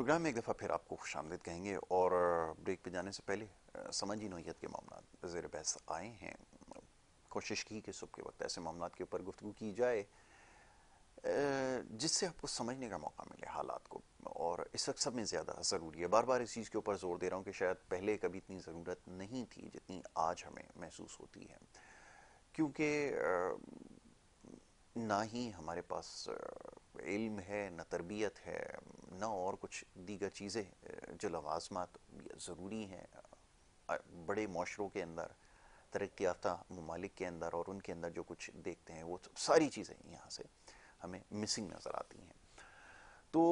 Programme में एक दफ़ा फिर आपको खुशामदीद कहेंगे और ब्रेक पे जाने से पहले समाजी नौइयत के मामला ज़ेर बहस आए हैं। कोशिश की कि सुबह के वक्त ऐसे मामला के ऊपर गुफ्तगू की जाए जिससे आपको समझने का मौका मिले हालात को, और इस वक्त सब में ज़्यादा ज़रूरी है। बार बार इस चीज़ के ऊपर ज़ोर दे रहा हूँ कि शायद पहले कभी इतनी ज़रूरत नहीं थी जितनी आज हमें महसूस होती है, क्योंकि ना ही हमारे पास इल्म है, न तरबियत है, न और कुछ दीगर चीज़ें जो लवाजमात ज़रूरी हैं बड़े माशरों के अंदर, तरक्की याफ्ता ममालिक के अंदर, और उनके अंदर जो कुछ देखते हैं वो सारी चीज़ें यहाँ से हमें मिसिंग नज़र आती हैं। तो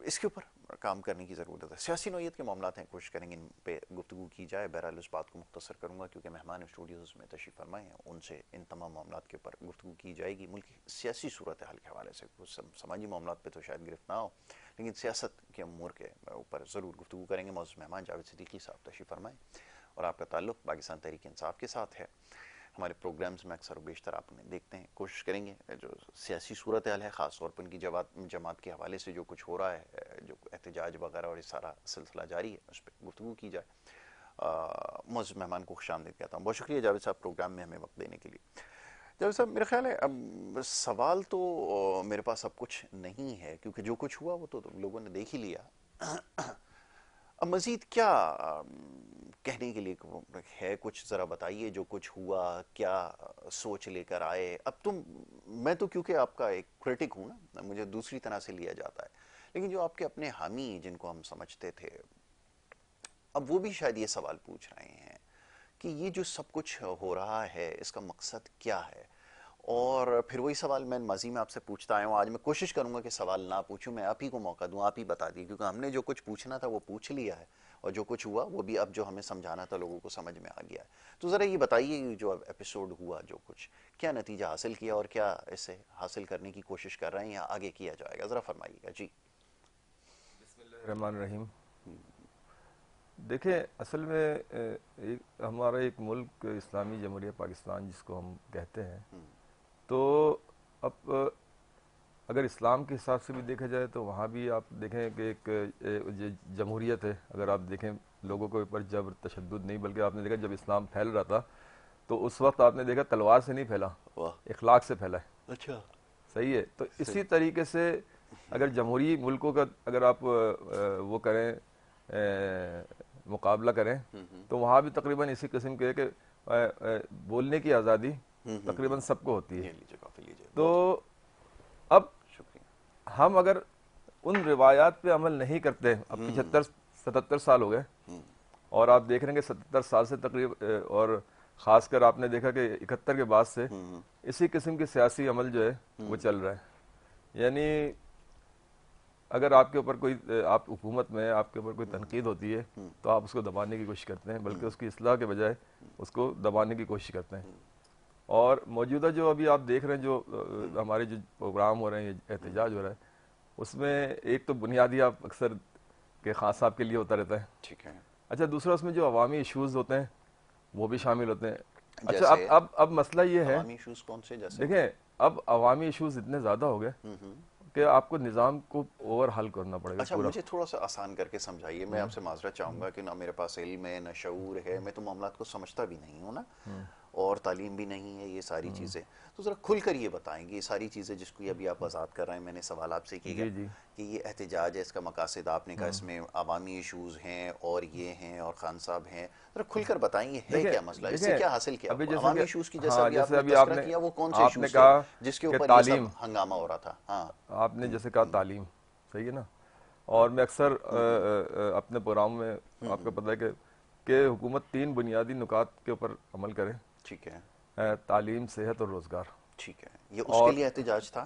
इसके ऊपर काम करने की ज़रूरत है। सियासी नौइयत के मामला हैं, कोशिश करेंगे इन पे गुफ्तगू की जाए। बहरहाल इस बात को मुख्तसर करूँगा क्योंकि मेहमान स्टूडियोज़ में तशरीफ़ फरमाए हैं, उनसे इन तमाम मामला के ऊपर गुफ्तगू की जाएगी। मुल्क की सियासी सूरत हाल के हवाले से, कुछ समाजी मामला पर तो शायद गिरफ्त ना हो, लेकिन सियासत के अमूर के ऊपर ज़रूर गुफ्तगू करेंगे। मौजूद मेहमान जावेद सिद्दीकी साहब तशरीफ़ फरमाए और आपका ताल्लुक़ पाकिस्तान तहरीक इंसाफ के साथ है। हमारे प्रोग्राम्स में अक्सर बेशतर आप उन्हें देखते हैं। कोशिश करेंगे जो सियासी सूरत हाल है, ख़ास तौर पर उनकी जमात के हवाले से जो कुछ हो रहा है, जो एहतजाज वगैरह और ये सारा सिलसिला जारी है, उस पर गुफ्तगू की जाए। मौजूद मेहमान को खुशामदीद कहता हूँ। बहुत शुक्रिया जावेद साहब प्रोग्राम में हमें वक्त देने के लिए। जावेद साहब, मेरा ख्याल है अब सवाल तो मेरे पास अब कुछ नहीं है, क्योंकि जो कुछ हुआ वो तो लोगों ने देख ही लिया। अब मज़ीद क्या कहने के लिए है, कुछ ज़रा बताइए जो कुछ हुआ, क्या सोच लेकर आए। अब तुम, मैं तो क्योंकि आपका एक क्रिटिक हूँ ना, मुझे दूसरी तरह से लिया जाता है, लेकिन जो आपके अपने हामी जिनको हम समझते थे, अब वो भी शायद ये सवाल पूछ रहे हैं कि ये जो सब कुछ हो रहा है इसका मकसद क्या है। और फिर वही सवाल मैं माजी में आपसे पूछता आया हूँ, आज मैं कोशिश करूंगा कि सवाल ना पूछूं, मैं आप ही को मौका दूं, आप ही बता दिए, क्योंकि हमने जो कुछ पूछना था वो पूछ लिया है, और जो कुछ हुआ वो भी अब जो हमें समझाना था लोगों को समझ में आ गया है। तो ज़रा ये बताइए, जो अब एपिसोड हुआ, जो कुछ क्या नतीजा हासिल किया और क्या इसे हासिल करने की कोशिश कर रहे हैं या आगे किया जाएगा, ज़रा फरमाइएगा जी। रहमान रहीम। देखिए, असल में हमारा एक मुल्क इस्लामी जमहूरिया पाकिस्तान जिसको हम कहते हैं, तो अब अगर इस्लाम के हिसाब से भी देखा जाए तो वहाँ भी आप देखें कि एक जमहूरियत है। अगर आप देखें, लोगों के ऊपर जबर तशद्दुद नहीं, बल्कि आपने देखा जब इस्लाम फैल रहा था तो उस वक्त आपने देखा तलवार से नहीं फैला, वाह, इखलाक से फैला है। अच्छा, सही है। तो सही, इसी तरीके से अगर जमहूरी मुल्कों का अगर आप वो करें, मुकाबला करें, तो वहाँ भी तकरीबन इसी किस्म के कि बोलने की आज़ादी तकरीबन सबको होती है। ये लीजिए, काफ़ी लीजिए, तो बहुत अब शुक्रिया। हम अगर उन रिवायात पे अमल नहीं करते, अब 75-77 साल हो गए, और आप देख रहे हैं कि 77 साल से तकरीब और ख़ासकर आपने देखा कि 71 के बाद से इसी किस्म के सियासी अमल जो है वो चल रहा है। यानी अगर आपके ऊपर कोई आप हुकूमत में आपके ऊपर कोई तनकीद होती है तो आप उसको दबाने की कोशिश करते हैं, बल्कि उसकी इस्लाह के बजाय उसको दबाने की कोशिश करते हैं। और मौजूदा जो अभी आप देख रहे हैं, जो हमारे जो प्रोग्राम हो रहे हैं, एहतजाज हो रहा है, उसमें एक तो बुनियादी आप अक्सर के खान साहब के लिए होता रहता है। ठीक है। अच्छा, दूसरा उसमें जो अवामी इश्यूज़ होते हैं वो भी शामिल होते हैं। अच्छा, जैसे अब मसला ये है, अवामी इशूज़ कौन से, जैसे देखें, अब अवामी इश्यूज़ इतने ज़्यादा हो गए कि आपको निज़ाम को ओवरहाल करना पड़ेगा अच्छा, पूरा। मुझे थोड़ा सा आसान करके समझाइए। मैं आपसे माजरत चाहूँगा कि ना मेरे पास इल्म है, ना शऊर है, मैं तो मामलात को समझता भी नहीं हूँ ना, और तालीम भी नहीं है, ये सारी चीज़ें। तो ज़रा खुल कर ये बताएंगे, ये सारी चीज़ें जिसको ये अभी आप वजाहत कर रहे हैं, मैंने सवाल आपसे किया जी जी। कि ये एहतजाज है, इसका मकासद आपने कहा इसमें अवामी इशूज़ हैं और ये हैं और खान साहब हैं, ज़रा खुल कर बताएंगे है देखें क्या मसला, इससे देखें क्या हासिल किया। अभी जैसे अवामी कि, इशूज़ की जैसा हाँ, अभी जैसे आपने अभी तस्करा आपने किया, वो कौन से आपने इशूज़ थे कहा जिसके कि ऊपर ये सब तालीम, हंगामा हो रहा था। हाँ। आपने जैसे कहा तालीम, सही है ना। और मैं अक्सर अपने प्रोग्राम में, आपको पता है कि हुकूमत 3 बुनियादी नुकात के ऊपर अमल करे, ठीक है। तालीम, सेहत और रोज़गार। ठीक है, ये उसके और लिए एहतजाज था,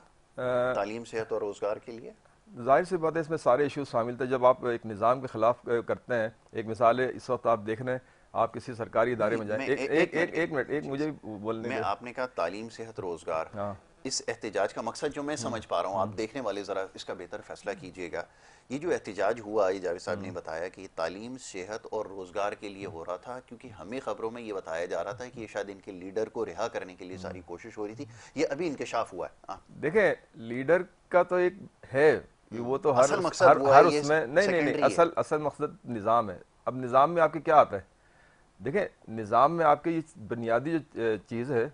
तालीम, सेहत और रोज़गार के लिए। जाहिर सी बात है इसमें सारे इश्यूज शामिल थे। जब आप एक निज़ाम के खिलाफ करते हैं, एक मिसाल है, इस वक्त आप देख रहे हैं, आप किसी सरकारी इदारे नहीं, में जाएं, मैं एक एक एक एक मिनट, एक जी मुझे भी बोलने मैं, दे। आपने कहा तालीम, सेहत, रोज़गार, हाँ। इस एहतजाज का मकसद जो मैं समझ पा रहा हूँ, आप देखने वाले ज़रा इसका बेहतर फैसला कीजिएगा। ये जो एहतजाज हुआ, ये जावेद साहब ने बताया कि तालीम, सेहत और रोज़गार के लिए हो रहा था, क्योंकि हमें ख़बरों में ये बताया जा रहा था कि ये शायद इनके लीडर को रिहा करने के लिए सारी कोशिश हो रही थी। ये अभी इंकशाफ हुआ है। हाँ। देखें, लीडर का तो एक है, ये वो तो हर असल मकसद वो है, हर ये उसमें नहीं नहीं नहीं, सेकेंडरी है। असल असल मकसद निज़ाम है। अब निज़ाम में आपके क्या आता है? देखें, निज़ाम में आपके ये बुनियादी जो चीज़ है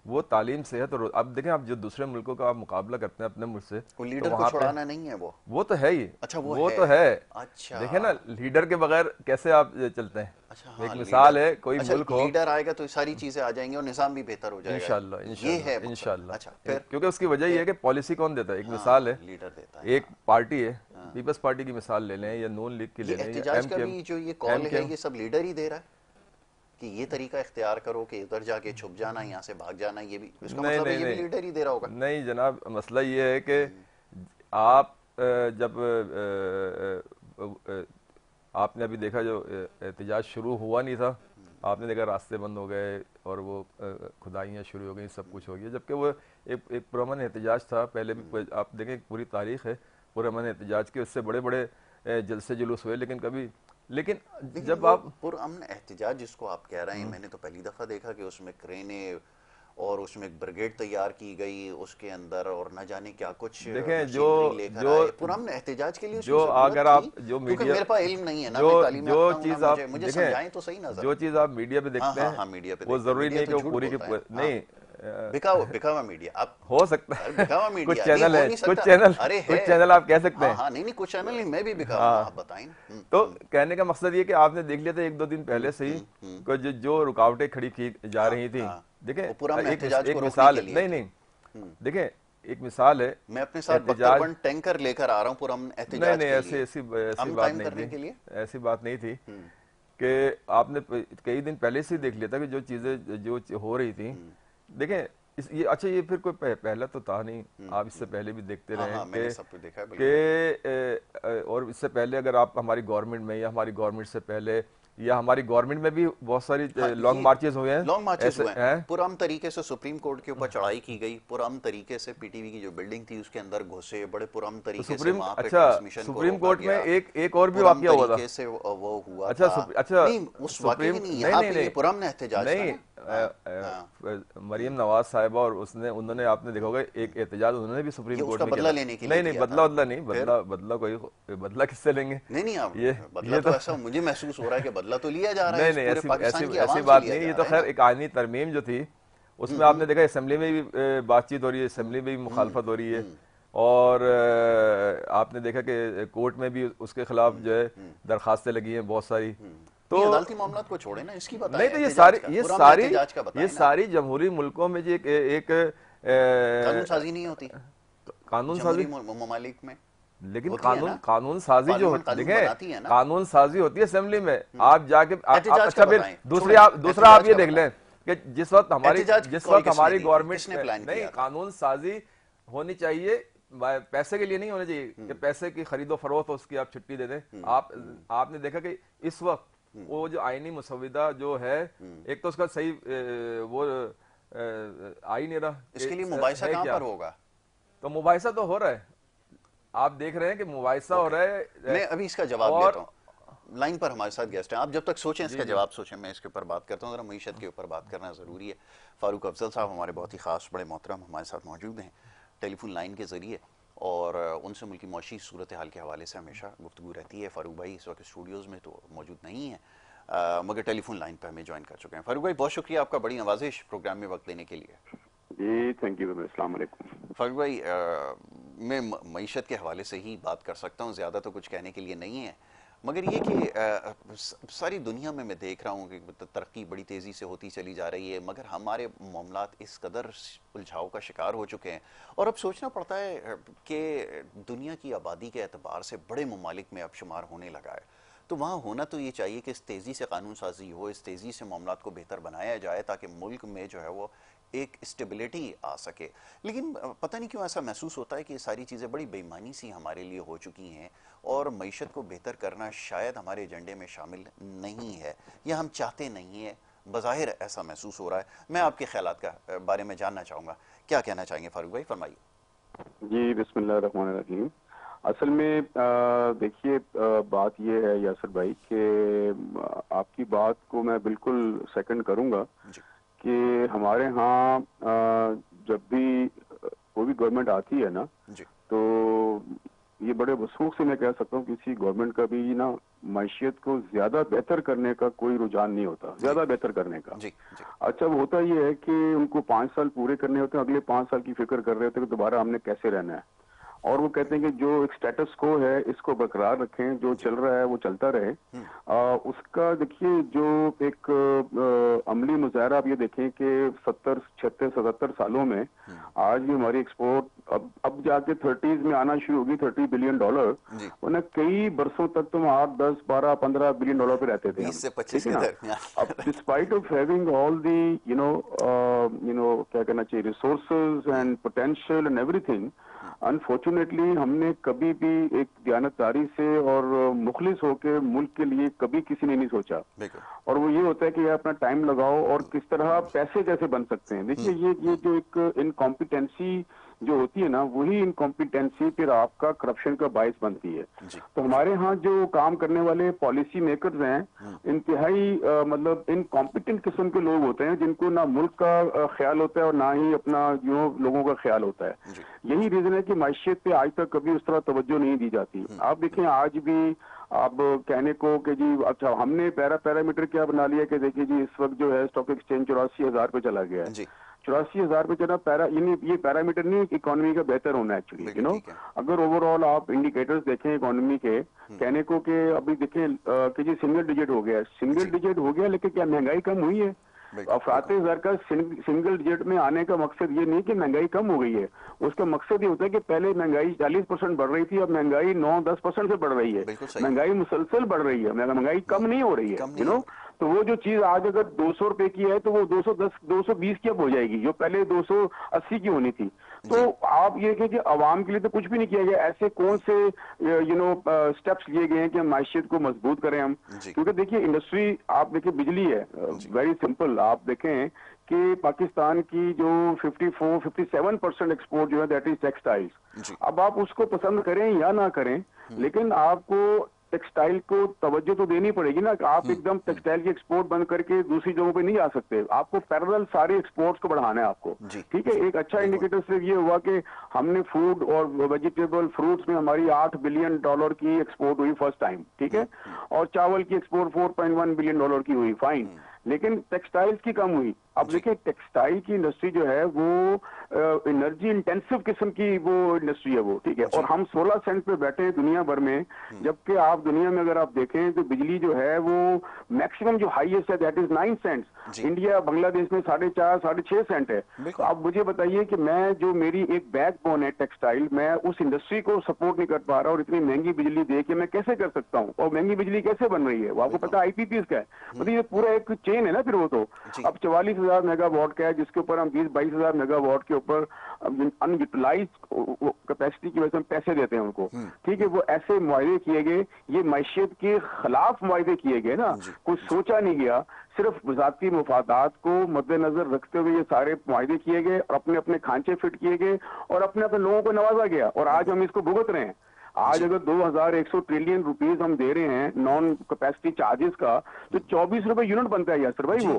वो तालीम, सेहत और अब देखें, आप जो दूसरे मुल्कों का आप मुकाबला करते हैं अपने मुल्क से, वो तो लीडर को वहाँ पे छुड़ाना नहीं है वो तो है ही, अच्छा वो है। तो है। अच्छा देखें ना, लीडर के बगैर कैसे आप चलते हैं? अच्छा, एक हाँ मिसाल लीडर। है, कोई अच्छा, मुल्क हो, लीडर आएगा तो सारी चीजें आ जाएंगी और निज़ाम भी बेहतर हो जाएगा। इंशाल्लाह ये है इंशाल्लाह मकसद। इंशाल्लाह, अच्छा फिर क्योंकि उसकी वजह ये है कि पॉलिसी कौन देता है? एक मिसाल हाँ है, लीडर देता है, एक हाँ। पार्टी है, पीपल्स पार्टी की मिसाल ले लें या नून लीग की ये ले लें या एहतिजाज एम का के भी जो ये एम कॉल के है, ये सब लीडर ही दे रहा है कि ये तरीका इख्तियार करो कि उधर जाके छुप जाना, यहाँ से भाग जाना, ये भी इसका नहीं मतलब है नहीं ये भी नहीं लीडर ही दे रहा होगा। नहीं जनाब, मसला ये है कि आप जब आपने अभी देखा जो एहतजाज शुरू हुआ नहीं था, आपने देखा रास्ते बंद हो गए और वो खुदाइयाँ शुरू हो गई, सब कुछ हो गया, जबकि वो एक पुरअमन एहतजाज था। पहले भी आप देखें, पूरी तारीख है पुरअमन एहतजाज के, उससे बड़े बड़े जलसे जुलूस हुए, लेकिन कभी, लेकिन लेकिन जब वो आप पुरअमन एहतिजाज जिसको आप कह रहे हैं, मैंने तो पहली दफा देखा कि उसमें क्रेनें और उसमें एक ब्रिगेड तैयार की गई उसके अंदर, और न जाने क्या कुछ देखें, मशीनरी लेकर जो आए। पुरअमन एहतिजाज के लिए उसकी जो जरूरत अगर थी? आप जो क्योंकि मीडिया मेरे पास इल्म नहीं है ना, जो मैं तालीम जो याफ्ता हूं ना, चीज़ आप मुझे देखें, समझाएं तो सही ना जो जरा। चीज़ आप मीडिया पे हाँ देखते हाँ हैं, हाँ, मीडिया पे वो देखते हैं, ज़रूरी नहीं मीडिया है तो कि वो झूठ पूरी की बोलता है। हाँ, नहीं बिकावा बिकावा मीडिया। आप हो सकता अरे है बिकावा कुछ मीडिया नहीं चैनल हो है, नहीं सकता। अरे है, कुछ चैनल आप कह सकते हाँ हैं। हाँ, नहीं नहीं, कुछ चैनल नहीं, मैं भी बिकावा हूँ, आप हाँ, बताएं। तो कहने का मकसद ये कि आपने देख लिया था एक दो दिन पहले से ही कि जो रुकावटें खड़ी की जा हाँ रही थी। हाँ, देखें, वो पुरअमन एहतिजाज एक को रोकने मिसाल के है, लिए नहीं थी। नहीं, देखें, एक मिसाल है मैं अपने साथ एहतजाज, बख्तरबंद टैंकर लेकर आ रहा हूँ पुरअमन नहीं एहतिजाज नहीं, के ऐसी लिए, ऐसी ऐसी अमन बात कायम नहीं करने के लिए। थी, ऐसी बात नहीं थी कि आपने कई दिन पहले से ही देख लिया था कि जो चीज़ें जो हो रही थी। देखें, ये अच्छा, ये फिर कोई पहला तो था नहीं, आप इससे पहले भी देखते हाँ रहे हाँ, मैंने सब कुछ देखा है बिल्कुल। और इससे पहले अगर आप हमारी गवर्नमेंट में या हमारी गवर्नमेंट से पहले या हमारी गवर्नमेंट में भी बहुत सारी हाँ, लॉन्ग ये मार्चेस हुए हैं, लॉन्ग मार्चेस ऐसे हुए हैं, हैं। पुरअमन तरीके से सुप्रीम कोर्ट के ऊपर चढ़ाई की गई, पुरअमन तरीके से पीटीवी की जो बिल्डिंग थी उसके अंदर घुसे, बड़े पुरअमन तो तरीके से सुप्रीम, वहां पे अच्छा, ट्रांसमिशन को सुप्रीम रोका कोर्ट में गया, एक और भी पुरअमन वाकया हुआ था। तरीके से वो हुआ अच्छा, था। अच्छा, नहीं, उस वाकये सुप्रीम, की नहीं, नहीं यहाँ नहीं पे ये नहीं पुरअमन एहतिजाज था नहीं, ना। हाँ हाँ, मरियम नवाज साहिबा और उसने उन्होंने, आपने देखा होगा, एक एहतजाज उन्होंने भी ये सुप्रीम कोर्ट उसका में किया बदला था। लेने के लिए नहीं नहीं, किया था। बदला नहीं, फिर बदला कोई, बदला किससे लेंगे? नहीं नहीं, आप ये बदला ये तो तो ऐसा मुझे महसूस हो रहा है कि बदला तो लिया जा रहा है, नहीं इस नहीं, पूरे ऐसी पाकिस्तान ऐसी की ऐसी आवाम से बात लिया नहीं, ये जा तो रहा है खैर ना। एक आईनी तरमीम जो थी, उसमें आपने देखा असेंबली में भी बातचीत हो रही है, असेंबली में भी मुखालफत हो रही है, और आपने देखा कि कोर्ट में भी उसके खिलाफ जो है दरखास्तें लगी हैं बहुत सारी। तो नहीं, अदालती मामलात को छोड़े ना, इसकी बताएं, नहीं, तो एहतिजाज का, पुरअमन एहतिजाज का ये बताएं ना। सारी जमहूरी मुल्कों में जो एक कानून साजी नहीं होती कानून जमहूरी साजी, ममालिक में? लेकिन होती है ना, कानून साजी जो पार्लियामेंट कानून देखें, बनाती है ना। कानून साजी होती है असेंबली में, आप जाके एहतिजाज अच्छा, का फिर बताएं, दूसरी, छोड़ें, आप दूसरा आप एहतिजाज ये का देख बताएं। लें कि जिस वक्त एहतिजाज की कॉल किसने हमारी दी थी? गवर्नमेंट किसने प्लान नहीं, किया था? कानून साजी होनी चाहिए, पैसे के लिए नहीं होनी चाहिए कि पैसे की खरीदो फरोख्त हो, उसकी आप छुट्टी दे दें। आपने देखा कि इस वक्त वो जो आईनी मुसविदा जो है, एक तो उसका सही वो आ ही नहीं रहा, इसके लिए मुबाहिसा है कहाँ क्या? पर होगा? तो मुबाहिसा तो हो रहा है, आप देख रहे हैं कि मुबाहिसा हो रहा है। मैं अभी इसका जवाब और लेता हूँ, लाइन पर हमारे साथ गेस्ट हैं, आप जब तक सोचें इसका जवाब सोचें, मैं इसके ऊपर बात करता हूँ। जरा मईशत के ऊपर बात करना ज़रूरी है। फारूक अफजल साहब हमारे बहुत ही ख़ास, बड़े मोहतरम हमारे साथ मौजूद हैं टेलीफोन लाइन के ज़रिए, और उनसे मुल्की मौशी सूरत हाल के हवाले से हमेशा गुफ्तगू रहती है। फ़ारूक भाई इस वक्त स्टूडियोज़ में तो मौजूद नहीं है, मगर टेलीफोन लाइन पर हमें ज्वाइन कर चुके हैं। फ़ारूक भाई, बहुत शुक्रिया आपका बड़ी नवाजिश प्रोग्राम में वक्त देने के लिए। जी थैंक यू, अस्सलाम वालेकुम। फ़ारूक भाई, मैं मईशत के हवाले से ही बात कर सकता हूँ, ज़्यादा तो कुछ कहने के लिए नहीं है, मगर ये कि सारी दुनिया में मैं देख रहा हूँ कि तरक्की बड़ी तेज़ी से होती चली जा रही है, मगर हमारे मामलात इस कदर उलझाव का शिकार हो चुके हैं, और अब सोचना पड़ता है कि दुनिया की आबादी के एतबार से बड़े ममालिक में अब शुमार होने लगा है, तो वहाँ होना तो ये चाहिए कि इस तेज़ी से कानून साजी हो, इस तेज़ी से मामलात को बेहतर बनाया जाए, ताकि मुल्क में जो है वो एक स्टेबिलिटी आ सके। लेकिन पता नहीं क्यों ऐसा महसूस होता है कि ये सारी चीज़ें बड़ी बेईमानी सी हमारे लिए हो चुकी हैं, और मईशत को बेहतर करना शायद हमारे एजेंडे में शामिल नहीं है, या हम चाहते नहीं हैं, बज़ाहिर ऐसा महसूस हो रहा है। मैं आपके ख्यालात का बारे में जानना चाहूँगा, क्या कहना चाहेंगे फ़ारूक भाई, फरमाइए। जी बिस्मिल्लाहिर्रहमानिर्रहीम। असल में देखिए, बात ये है यासर भाई कि आपकी बात को मैं बिल्कुल सेकंड करूंगा कि हमारे यहाँ जब भी कोई भी गवर्नमेंट आती है ना, जी, तो ये बड़े वसूख से मैं कह सकता हूँ किसी गवर्नमेंट का भी ना मैशियत को ज्यादा बेहतर करने का कोई रुझान नहीं होता, ज्यादा बेहतर करने का। जी जी अच्छा, वो होता ये है कि उनको 5 साल पूरे करने होते हैं, अगले 5 साल की फिक्र कर रहे होते हैं कि दोबारा हमने कैसे रहना है। और वो कहते हैं कि जो एक स्टेटस को है इसको बरकरार रखें, जो चल रहा है वो चलता रहे। उसका देखिए जो एक अमली मुजाहरा आप ये देखें कि 70 76 77 सालों में आज भी हमारी एक्सपोर्ट अब जाके 30s में आना शुरू होगी, $30 बिलियन। जी वरना कई बरसों तक तुम 8 10 12 15 बिलियन डॉलर पे रहते थे 20 हम, से 25 ठीक है के ना। दरमियान। अब despite of having all the you know क्या कहना चाहिए, resources and potential and everything, unfortunately हमने कभी भी एक दयानतदारी से और मुखलिस होकर मुल्क के लिए कभी किसी ने नहीं सोचा। बिल्कुल और वो ये होता है कि अपना टाइम लगाओ और किस तरह पैसे कैसे बन सकते हैं। देखिए ये जो एक इनकॉम्पिटेंसी जो होती है ना, वही इनकॉम्पिटेंसी फिर आपका करप्शन का बायस बनती है। जी तो हमारे यहाँ जो काम करने वाले पॉलिसी मेकर्स हैं, इंतहाई मतलब इनकॉम्पिटेंट किस्म के लोग होते हैं, जिनको ना मुल्क का ख्याल होता है और ना ही अपना जो लोगों का ख्याल होता है। जी यही रीजन है कि माशियत पे आज तक कभी उस तरह तवज्जो नहीं दी जाती। आप देखें आज भी आप कहने को कि जी अच्छा हमने पैरामीटर क्या बना लिया कि देखिए जी इस वक्त जो है स्टॉक एक्सचेंज 84,000 पे चला गया है। जी 84,000 पे चला ये पैरामीटर नहीं है कि इकोनॉमी का बेहतर होना एक्चुअली, बिल्कुल ठीक है। अगर ओवरऑल आप इंडिकेटर्स देखें इकोनॉमी के, कहने को कि अभी देखें कि जी सिंगल डिजिट हो गया, सिंगल डिजिट हो गया, लेकिन क्या महंगाई कम हुई है? बिल्कुल अफरात ज़र का सिंगल डिजिट में आने का मकसद ये नहीं कि महंगाई कम हो गई है, उसका मकसद ये होता है कि पहले महंगाई 40% बढ़ रही थी, अब महंगाई 9-10% से बढ़ रही है। बिल्कुल सही। महंगाई मुसलसल बढ़ रही है, महंगाई कम नहीं हो रही है, कम नहीं हो रही। तो वो जो चीज आज अगर 200 रुपए की है तो वो 210 220 की अब हो जाएगी, जो पहले 280 की होनी थी। तो आप ये कहें कि अवाम के लिए तो कुछ भी नहीं किया गया। ऐसे कौन से स्टेप्स लिए गए हैं कि मैशियत को मजबूत करें हम? जी क्योंकि देखिए इंडस्ट्री, आप देखिए बिजली है, वेरी सिंपल, आप देखें कि पाकिस्तान की जो 57% एक्सपोर्ट जो है दैट इज टेक्सटाइल्स। जी अब आप उसको पसंद करें या ना करें, लेकिन आपको टेक्सटाइल को तवज्जो तो देनी पड़ेगी ना। आप एकदम टेक्सटाइल की एक्सपोर्ट बंद करके दूसरी जगहों पे नहीं जा सकते, आपको पैरेलल सारे एक्सपोर्ट्स को बढ़ाना है आपको, जी ठीक है। एक अच्छा इंडिकेटर सिर्फ ये हुआ कि हमने फूड और वेजिटेबल फ्रूट्स में हमारी $8 बिलियन की एक्सपोर्ट हुई फर्स्ट टाइम, ठीक है। और चावल की एक्सपोर्ट $4.1 बिलियन की हुई, फाइन, लेकिन टेक्सटाइल्स की कम हुई। अब देखिए टेक्सटाइल की इंडस्ट्री जो है वो एनर्जी इंटेंसिव किस्म की वो इंडस्ट्री है वो, ठीक है। और हम 16 सेंट पे बैठे हैं दुनिया भर में, जबकि आप दुनिया में अगर आप देखें तो बिजली जो है वो मैक्सिमम जो हाईएस्ट है that is 9 cents. India Bangladesh में 4.5 6.5 सेंट है। अब मुझे बताइए कि मैं जो मेरी एक बैकबोन है टेक्सटाइल, मैं उस इंडस्ट्री को सपोर्ट नहीं कर पा रहा और इतनी महंगी बिजली दे के मैं कैसे कर सकता हूँ? और महंगी बिजली कैसे बन रही है वो आपको पता है, IPPs का है, मतलब ये पूरा एक चेन है ना फिर वो तो। अब 44,000 मेगावाट का है, जिसके ऊपर हम 20-22,000 मेगावाट के ऊपर अनयूटिलाइज कैपेसिटी की वजह से हम पैसे देते हैं उनको, ठीक है। वो ऐसे मुआहदे किए गए, ये मैशियत के खिलाफ मुआहदे किए गए ना, कुछ सोचा नहीं गया, सिर्फ ज़ाती मुफादात को मद्देनजर रखते हुए ये सारे मुआहदे किए गए और अपने अपने खांचे फिट किए गए और अपने अपने लोगों को नवाजा गया, और आज हम इसको भुगत रहे हैं। आज अगर 2100 ट्रिलियन रुपीस हम दे रहे हैं नॉन कैपेसिटी चार्जेस का, तो 24 रुपए यूनिट बनता है यासर भाई वो।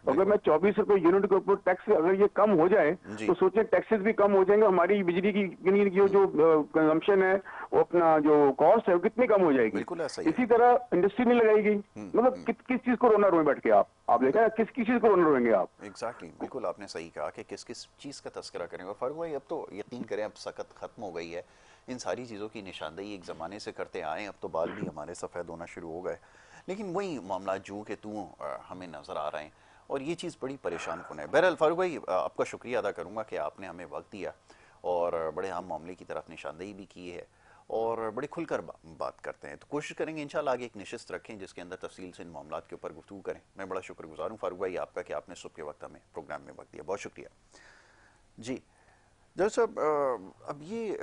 अगर मैं 24 रुपए यूनिट के ऊपर टैक्स अगर ये कम हो जाए तो सोचें टैक्सेस भी कम हो जाएंगे, हमारी बिजली की जो कंजम्पशन है, वो अपना जो कॉस्ट है वो कितनी कम हो जाएगी। इसी तरह इंडस्ट्री नहीं लगाई गई, मतलब किस चीज को रोना रोए बैठ के आप देखें किस चीज को रोना रोएंगे आप। एग्जैक्टली बिल्कुल आपने सही कहा कि किस किस चीज का तस्करा करेंगे। फारूक भाई अब तो यकीन करें अब सकत खत्म हो गई है, इन सारी चीज़ों की निशानदेही एक ज़माने से करते आए, अब तो बाल भी हमारे सफ़ेद होना शुरू हो गए, लेकिन वही मामला जू के तू हमें नज़र आ रहे हैं और ये चीज़ बड़ी परेशान कुन है। बहरहाल फारूक भाई आपका शुक्रिया अदा करूँगा कि आपने हमें वक्त दिया और बड़े अहम मामले की तरफ निशानदेही भी की है और बड़े खुलकर बात करते हैं। तो कोशिश करेंगे इंशाल्लाह आगे एक नशिस्त रखें जिसके अंदर तफसील से इन मामलों के ऊपर गुफ्तगू करें। मैं बड़ा शुक्रगुजार हूँ फारूक भाई आपका कि आपने सुबह के वक्त हमें प्रोग्राम में वक्त दिया, बहुत शुक्रिया जी। जज साहब अब ये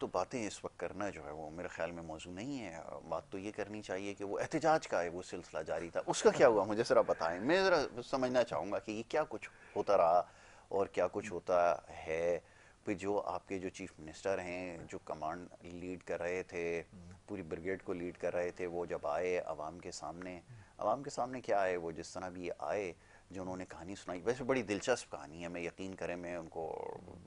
तो बातें इस वक्त करना जो है वो मेरे ख्याल में मौजू नहीं है। बात तो ये करनी चाहिए कि वो एहतजाज का है वो सिलसिला जारी था, उसका क्या हुआ मुझे ज़रा बताएं। मैं ज़रा समझना चाहूँगा कि ये क्या कुछ होता रहा और क्या कुछ होता है। फिर जो आपके जो चीफ मिनिस्टर हैं जो कमांड लीड कर रहे थे, पूरी ब्रिगेड को लीड कर रहे थे, वो जब आए आवाम के सामने क्या आए वो जिस तरह भी आए, जो उन्होंने कहानी सुनाई, वैसे बड़ी दिलचस्प कहानी है, मैं यकीन करें, मैं उनको,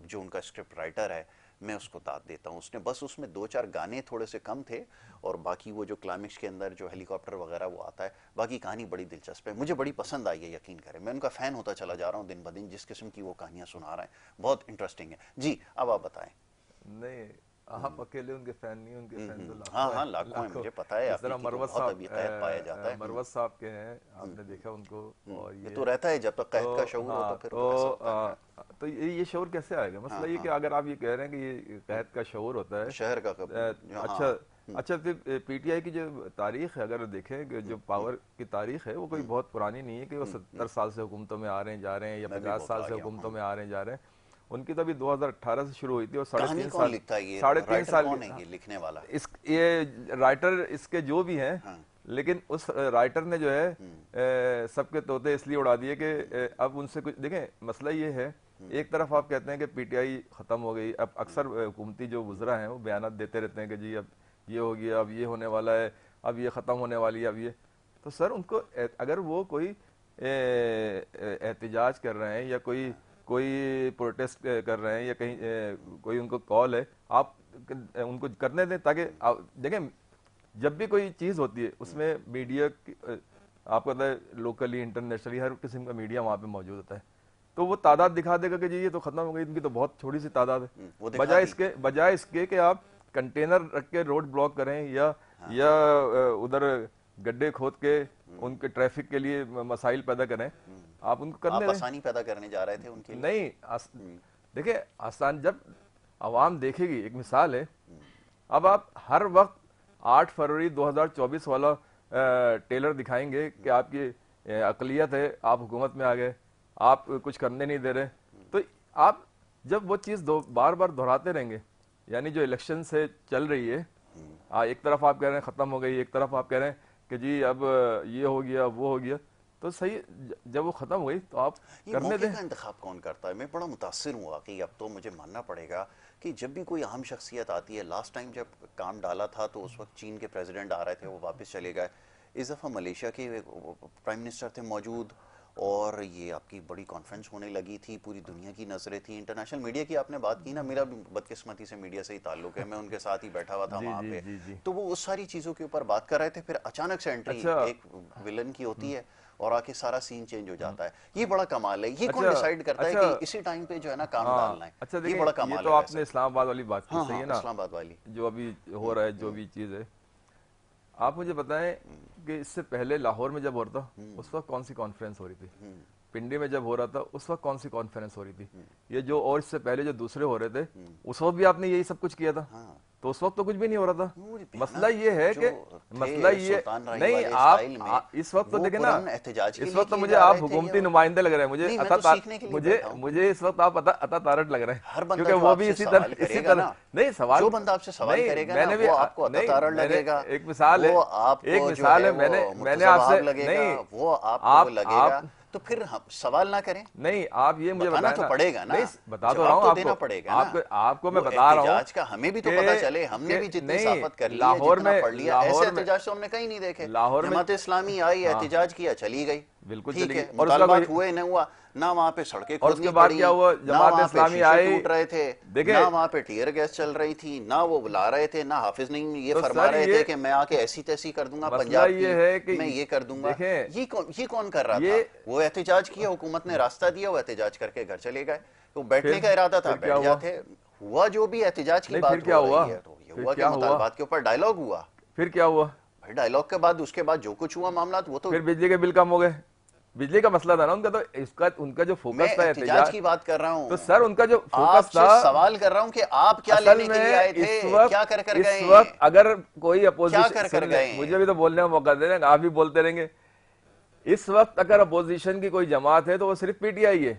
जो उनका स्क्रिप्ट राइटर है, मैं उसको दाद देता हूँ। उसने बस उसमें 2-4 गाने थोड़े से कम थे और बाकी वो जो क्लाइमेक्स के अंदर जो हेलीकॉप्टर वगैरह वो आता है, बाकी कहानी बड़ी दिलचस्प है, मुझे बड़ी पसंद आई है, यकीन करें। मैं उनका फ़ैन होता चला जा रहा हूँ दिन ब दिन, जिस किस्म की वो कहानियाँ सुना रहे हैं, बहुत इंटरेस्टिंग है। जी अब आप बताएं। नहीं, आप अकेले उनके फैन नहीं, उनके फैन तो हाँ लाखों हाँ, हैं, लाखों हैं, मुझे लाखों। पता है। इस आप तरह की तो मरवत बहुत अभी कहत पाया जाता है। मरवत साहब के हैं, आपने देखा उनको, और ये ये तो रहता है, जब तक कहत का शऊर हो हाँ, तो फिर ऐसा होता है। तो ये शऊर कैसे आएगा? मसला ये कि अगर आप ये कह रहे हैं कि ये कहत का शऊर होता है, शहर का कब, अच्छा अच्छा, तो पीटीआई की जो तारीख है अगर देखें कि जो पावर की तारीख है वो कोई बहुत पुरानी नहीं है कि वो 70 साल से हुकूमतों में आ रहे हैं जा रहे हैं, या मैं भी 50 बहुत साल आ से गया हुकूमतों हूँ। में आ रहे हैं जा रहे हैं। उनकी तो अभी 2018 से शुरू हुई थी और कहानी कौन लिखता है ये? साढ़े तीन राइटर साल कौन है ये लिखने वाला? ये राइटर इसके जो भी हैं, हाँ। लेकिन उस राइटर ने जो है सबके तोते इसलिए उड़ा दिए कि अब उनसे कुछ देखें। मसला ये है, एक तरफ आप कहते हैं कि पीटीआई खत्म हो गई, अब अक्सर हुकूमती जो वुज़रा हैं वो बयान देते रहते हैं कि जी अब ये हो गया, अब ये होने वाला है, अब ये ख़त्म होने वाली है, अब ये। तो सर उनको अगर वो कोई एहतिजाज कर रहे हैं या कोई प्रोटेस्ट कर रहे हैं या कहीं कोई उनको कॉल है, आप उनको करने दें, ताकि देखें जब भी कोई चीज़ होती है उसमें मीडिया आपको पता है लोकली इंटरनेशनली हर किस्म का मीडिया वहाँ पे मौजूद होता है, तो वो तादाद दिखा देगा कि जी ये तो खत्म हो गई, इनकी तो बहुत छोटी सी तादाद है। बजाय इसके कि आप कंटेनर रख के रोड ब्लॉक करें या उधर गड्ढे खोद के उनके ट्रैफिक के लिए मसाइल पैदा करें, आप उनको करने आप आसानी पैदा करने जा रहे थे उनके लिए। नहीं, देखिए आसान जब आवाम देखेगी, एक मिसाल है, अब आप हर वक्त 8 फरवरी 2024 वाला टेलर दिखाएंगे कि आपकी अकलियत है, आप हुकूमत में आ गए, आप कुछ करने नहीं दे रहे, तो आप जब वो चीज़ बार बार दोहराते रहेंगे, यानी जो इलेक्शन से चल रही है, एक तरफ आप कह रहे हैं ख़त्म हो गई, एक तरफ आप कह रहे हैं कि जी अब ये हो गया वो हो गया, तो सही जब वो ख़त्म हुई तो आप करने दें। का इंतखाब कौन करता है? मैं बड़ा मुतासिर हूँ वाकई, अब तो मुझे मानना पड़ेगा कि जब भी कोई अहम शख्सियत आती है, लास्ट टाइम जब काम डाला था तो उस वक्त चीन के प्रेसिडेंट आ रहे थे, वो वापस चले गए। इस दफ़ा मलेशिया के प्राइम मिनिस्टर थे मौजूद, और ये आपकी बड़ी कॉन्फ्रेंस होने लगी थी, पूरी दुनिया की नज़रें थी। इंटरनेशनल मीडिया की आपने बात की ना, मेरा भी बदकिस्मती से मीडिया से ही ताल्लुक है, मैं उनके साथ ही बैठा हुआ था वहाँ पे, तो वो उस सारी चीज़ों के ऊपर बात कर रहे थे, फिर अचानक से एंट्री एक विलन की होती है और आके सारा सीन चेंज हो जाता है। ये बड़ा कमाल है। ये कौन डिसाइड करता है कि इसी टाइम पे जो है ना काम डालना है? अच्छा, ये बड़ा कमाल है। तो आपने इस्लामाबाद वाली बात की, सही है ना, इस्लामाबाद वाली जो अभी हो रहा है, जो भी चीज़ है, आप मुझे बताएं कि इससे पहले लाहौर में जब हो रहा था उस वक्त कौन सी कॉन्फ्रेंस हो रही थी? पिंडी में जब हो रहा था उस वक्त कौन सी कॉन्फ्रेंस हो रही थी? ये जो और इससे पहले जो दूसरे हो रहे थे उस वक्त भी आपने यही सब कुछ किया था, तो उस वक्त तो कुछ भी नहीं हो रहा था। मसला ये है कि मसला ये नहीं, आप इस वक्त तो देखे ना, इस वक्त तो मुझे आप हुकूमती नुमाइंदे लग रहे हैं, मुझे इस वक्त आप अता तारट लग रहे हैं, क्योंकि वो भी इसी तरह नहीं सवाल, जो बंदा आपसे सवाल करेगा मैंने भी आपको अता तारट लगेगा। एक मिसाल है, मैंने आपसे नहीं, वो आपको लगेगा, तो फिर हम सवाल ना करें। नहीं, आप ये मुझे बताना तो पड़ेगा ना, बता तो रहा हूँ, देना पड़ेगा ना। आपको मैं बता रहा हूँ, एहतिजाज का हमें भी तो पता चले, हमने भी जितनी साफत कर ली है, लाहौर में पढ़ लिया, ऐसे एहतिजाज तो हमने कहीं नहीं देखे। जमात इस्लामी आई, एहतिजाज किया, चली गई, बिल्कुल ठीक है, मुतालबात हुए न हुआ ना, वहाँ पे सड़कें और उसके बाद क्या हुआ, जमात इस्लामी आई, टूट रहे थे, ना वहाँ पे टीयर गैस चल रही थी, ना वो बुला रहे थे, ना हाफिज नहीं ये फरमा रहे थे कि मैं आके ऐसी तैसी कर दूंगा पंजाब की, मैं ये कर दूंगा। ये कौन कर रहा था? वो एहतिजाज किया, हुकूमत ने रास्ता दिया, वो एहतिजाज करके घर चले गए। तो बैठने का इरादा था, बैठ जाते। हुआ जो भी एहतिजाज की बात क्या हुआ, तो ये हुआ कि मुतालबात के ऊपर डायलॉग हुआ। फिर क्या हुआ? भाई डायलॉग के बाद उसके बाद जो कुछ हुआ मामला, वो तो फिर बिजली के बिल कम हो गए, बिजली का मसला था ना उनका, तो इसका उनका जो फोकस था एहतिजाज की बात कर रहा हूँ, तो सर उनका जो फोकस था, सवाल कर रहा हूँ कि आप क्या लेने के लिए आए थे, क्या कर गए? इस वक्त अगर कोई अपोजिशन, कर गए, मुझे भी तो बोलने का मौका दे रहे हैं, आप भी बोलते रहेंगे। इस वक्त अगर अपोजिशन की कोई जमात है तो वो सिर्फ पीटीआई है।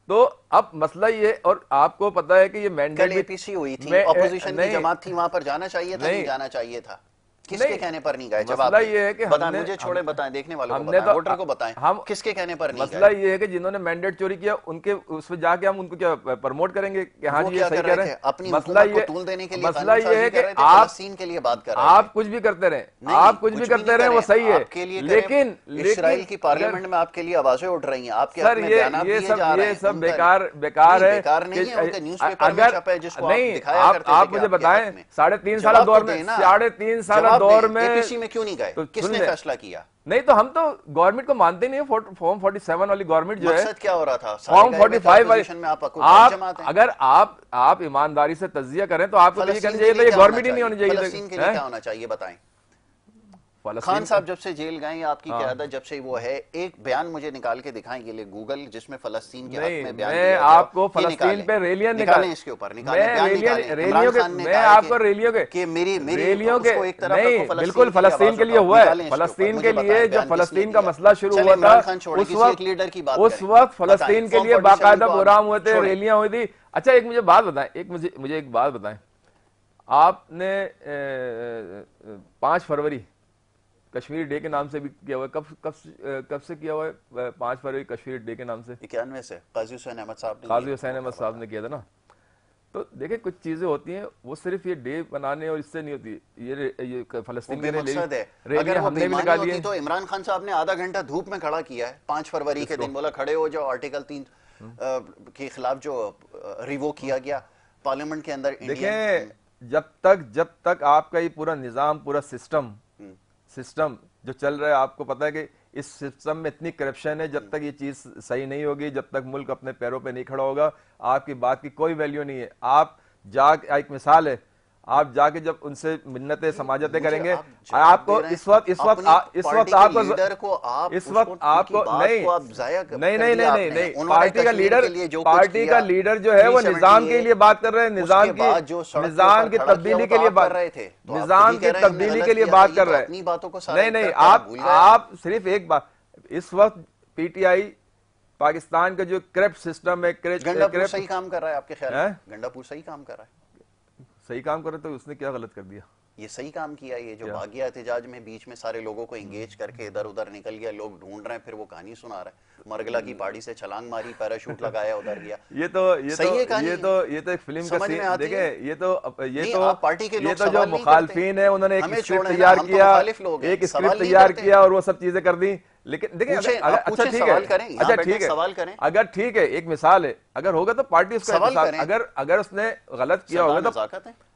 तो अब मसला ये, और आपको पता है कि ये मैंडेट एपीसी हुई थी, अपोजिशन की जमात थी, वहां पर जाना चाहिए था, नहीं जाना चाहिए था? किसके कहने पर नहीं गए? जवाब मसला ये है कि बताएं, हमने, मुझे छोड़े, बताएं, देखने वालों को हमने बताएं, तो वोटर को बताएं, हम किसके कहने पर नहीं मसला गए? ये है कि जिन्होंने मैंडेट चोरी किया उनके उसमें जाके हम उनको क्या प्रमोट करेंगे कि हाँ वो जी ये क्या सही कर कह रहे रहे थे? हैं? अपनी मसला हुकूमत को ये तूल देने के लिए मसला कानून ये है साजी कि कर रहे थे, फलस्तीन के लिए बात कर रहे थे। आप कुछ भी करते रहे, नहीं, आप कुछ भी करते नहीं रहे, वो करें, सही है, आपके लिए लेकिन इजराइल की अगर पार्लियामेंट में आपके लिए आवाजें उठ रही हैं, आपके हक सर में बयानात दिए जा रहे ये हैं, सब उनका बेकार नहीं, है बेकार नहीं कि है, उनके न्यूज़पेपर में अगर छपा है, जिसको आप नहीं, दिखाया करते थे आप कि मुझे आपके बताएं, हक में। 3.5 साल जवाब दौर तो में, देना, 3.5 साल जवाब दौर दें, में एपीसी में क्यों नहीं गए? तो किसने फैसला किया? नहीं तो हम तो गवर्नमेंट को मानते नहीं है। फॉर्म 47 वाली गवर्नमेंट जो है, मकसद क्या हो रहा था? फॉर्म सारे गए हुए थे 45 वाली, ऑपोजिशन में, आप कोई जमात है। अगर आप ईमानदारी से तज्जिया करें तो आपको तो ये कहना फलस्तीन चाहिए के था लिए ये क्या होना गवर्नमेंट ही नहीं होनी चाहिए। फलस्तीन के लिए क्या होना चाहिए, बताएं। खान साहब जब से जेल गए, आपकी क़यादत जब से वो है, एक बयान मुझे निकाल के दिखाएं, ये ले गूगल, जिसमें फलस्तीन के हक में बयान मैं दिया गया, आपको फलस्तीन पे रेलियन निकालें, इसके ऊपर निकालें, बयान निकालें। इमरान खान ने मैं कहा आपको रेलियो के कि मेरी रेलियो के उसको एक तरफ नहीं, रखो, बिल्कुल फलस्तीन के लिए हुआ है। फलस्तीन के लिए जो फलस्तीन का मसला शुरू हुआ था, उस वक्त फलस्तीन के लिए बाकायदा प्रोग्राम हुए थे, रैलियां हुई थी। अच्छा एक मुझे बात बताएं, मुझे एक बात बताएं, आपने 5 फरवरी कश्मीरी डे के नाम से भी किया हुआ है, कब से किया हुआ है 5 फरवरी कश्मीरी डे के नाम से? 91 से काजी हुसैन अहमद साहब ने किया था ना। तो देखिए कुछ चीजें होती हैं, वो सिर्फ ये डे बनाने और इससे नहीं होती, ये फलस्तीन के मकसद है। अगर वो बेईमानी होती तो इमरान खान साहब ने आधा घंटा धूप में खड़ा किया है 5 फरवरी के दिन, बोला खड़े हो जाओ, आर्टिकल 3 के खिलाफ जो रिवोक किया गया पार्लियामेंट के अंदर। देखें जब तक आपका ये पूरा निजाम, पूरा सिस्टम जो चल रहा है, आपको पता है कि इस सिस्टम में इतनी करप्शन है, जब तक ये चीज सही नहीं होगी, जब तक मुल्क अपने पैरों पे नहीं खड़ा होगा, आपकी बात की कोई वैल्यू नहीं है। आप एक मिसाल है, आप जाके जब उनसे मिन्नतें समाजतें करेंगे, आपको इस वक्त आपको नहीं, पार्टी का लीडर जो है वो निजाम के लिए बात कर रहे हैं, निजाम की तब्दीली के लिए बात कर रहे थे, निजाम की तब्दीली के लिए बात कर रहे हैं। नहीं, आप सिर्फ एक बात, इस वक्त पीटीआई पाकिस्तान का जो करप्ट सिस्टम है, गंडापुर सही काम कर रहा है आपके ख्याल में? गंडापुर सही काम कर रहा है? सही काम कर रहे तो उसने क्या गलत कर दिया? ये सही काम किया, ये जो भाग गया एहतजाज में, बीच में सारे लोगों को एंगेज करके इधर उधर निकल गया, लोग ढूंढ रहे हैं, फिर वो कहानी सुना रहा है, मरगला की पहाड़ी से छलांग मारी, पैराशूट लगाया, उधर गया। ये तो एक फिल्म का सीन देखे, ये तो पार्टी के लोग, ये तो जो मुखालफिन है उन्होंने एक स्क्रिप्ट तैयार किया और वो सब चीजें कर दी। लेकिन देखिए अच्छा ठीक है, अगर ठीक है, एक मिसाल है, अगर होगा तो पार्टी उसका अगर उसने गलत किया होगा तो,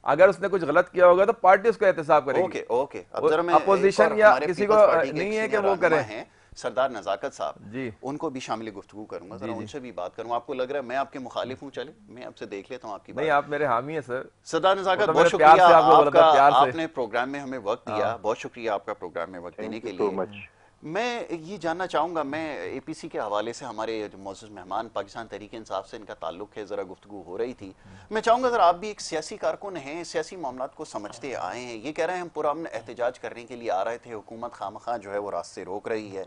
अगर उसने कुछ गलत किया होगा तो पार्टी उसका एहतसाब करेगी। ओके अपोजिशन या किसी को नहीं है कि वो करे। सरदार नजाकत साहब जी, उनको भी शामिल गुफ्तगू करूंगा, जरा उनसे भी बात करूंगा। आपको लग रहा है मैं आपके मुखालिफ हूँ? चले मैं आपसे देख लेता हूँ आपकी बात। नहीं, आप मेरे हामी है सर। सरदार नजाकत, बहुत शुक्रिया आपका, आपने प्रोग्राम में हमें वक्त दिया, बहुत शुक्रिया आपका प्रोग्राम में वक्त देने के लिए। मैं ये जानना चाहूँगा, मैं एपीसी के हवाले से, हमारे जो मौजूद मेहमान पाकिस्तान तहरीक इंसाफ से इनका ताल्लुक़ है, ज़रा गुफ्तगू हो रही थी, मैं चाहूँगा ज़रा आप भी एक सियासी कारकुन हैं, सियासी मामलात को समझते आए हैं, ये कह रहे हैं हम पुरअमन एहतजाज करने के लिए आ रहे थे, हुकूमत खामखा जो है वो रास्ते रोक रही है,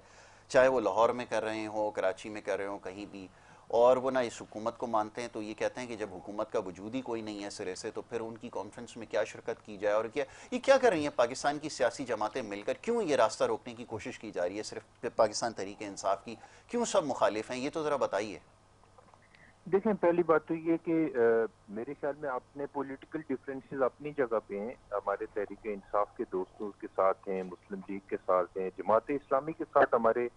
चाहे वो लाहौर में कर रहे हो, कराची में कर रहे हो, कहीं भी, और वो ना इस हुकूमत को मानते हैं। तो ये कहते हैं कि जब हुकूमत का वजूद ही कोई नहीं है सिरे से, तो फिर उनकी कॉन्फ्रेंस में क्या शिरकत की जाए, और क्या कर रही हैं पाकिस्तान की सियासी जमातें मिलकर, क्यों ये रास्ता रोकने की कोशिश की जा रही है सिर्फ पाकिस्तान तहरीक इंसाफ की, क्यों सब मुखालिफ हैं, ये तो ज़रा बताइए। देखें, पहली बात तो ये कि मेरे ख्याल में अपने पॉलिटिकल डिफरेंसेस अपनी जगह पे हैं, हमारे तहरीक इंसाफ के दोस्तों के साथ हैं, मुस्लिम लीग के साथ हैं, जमात इस्लामी के साथ हमारे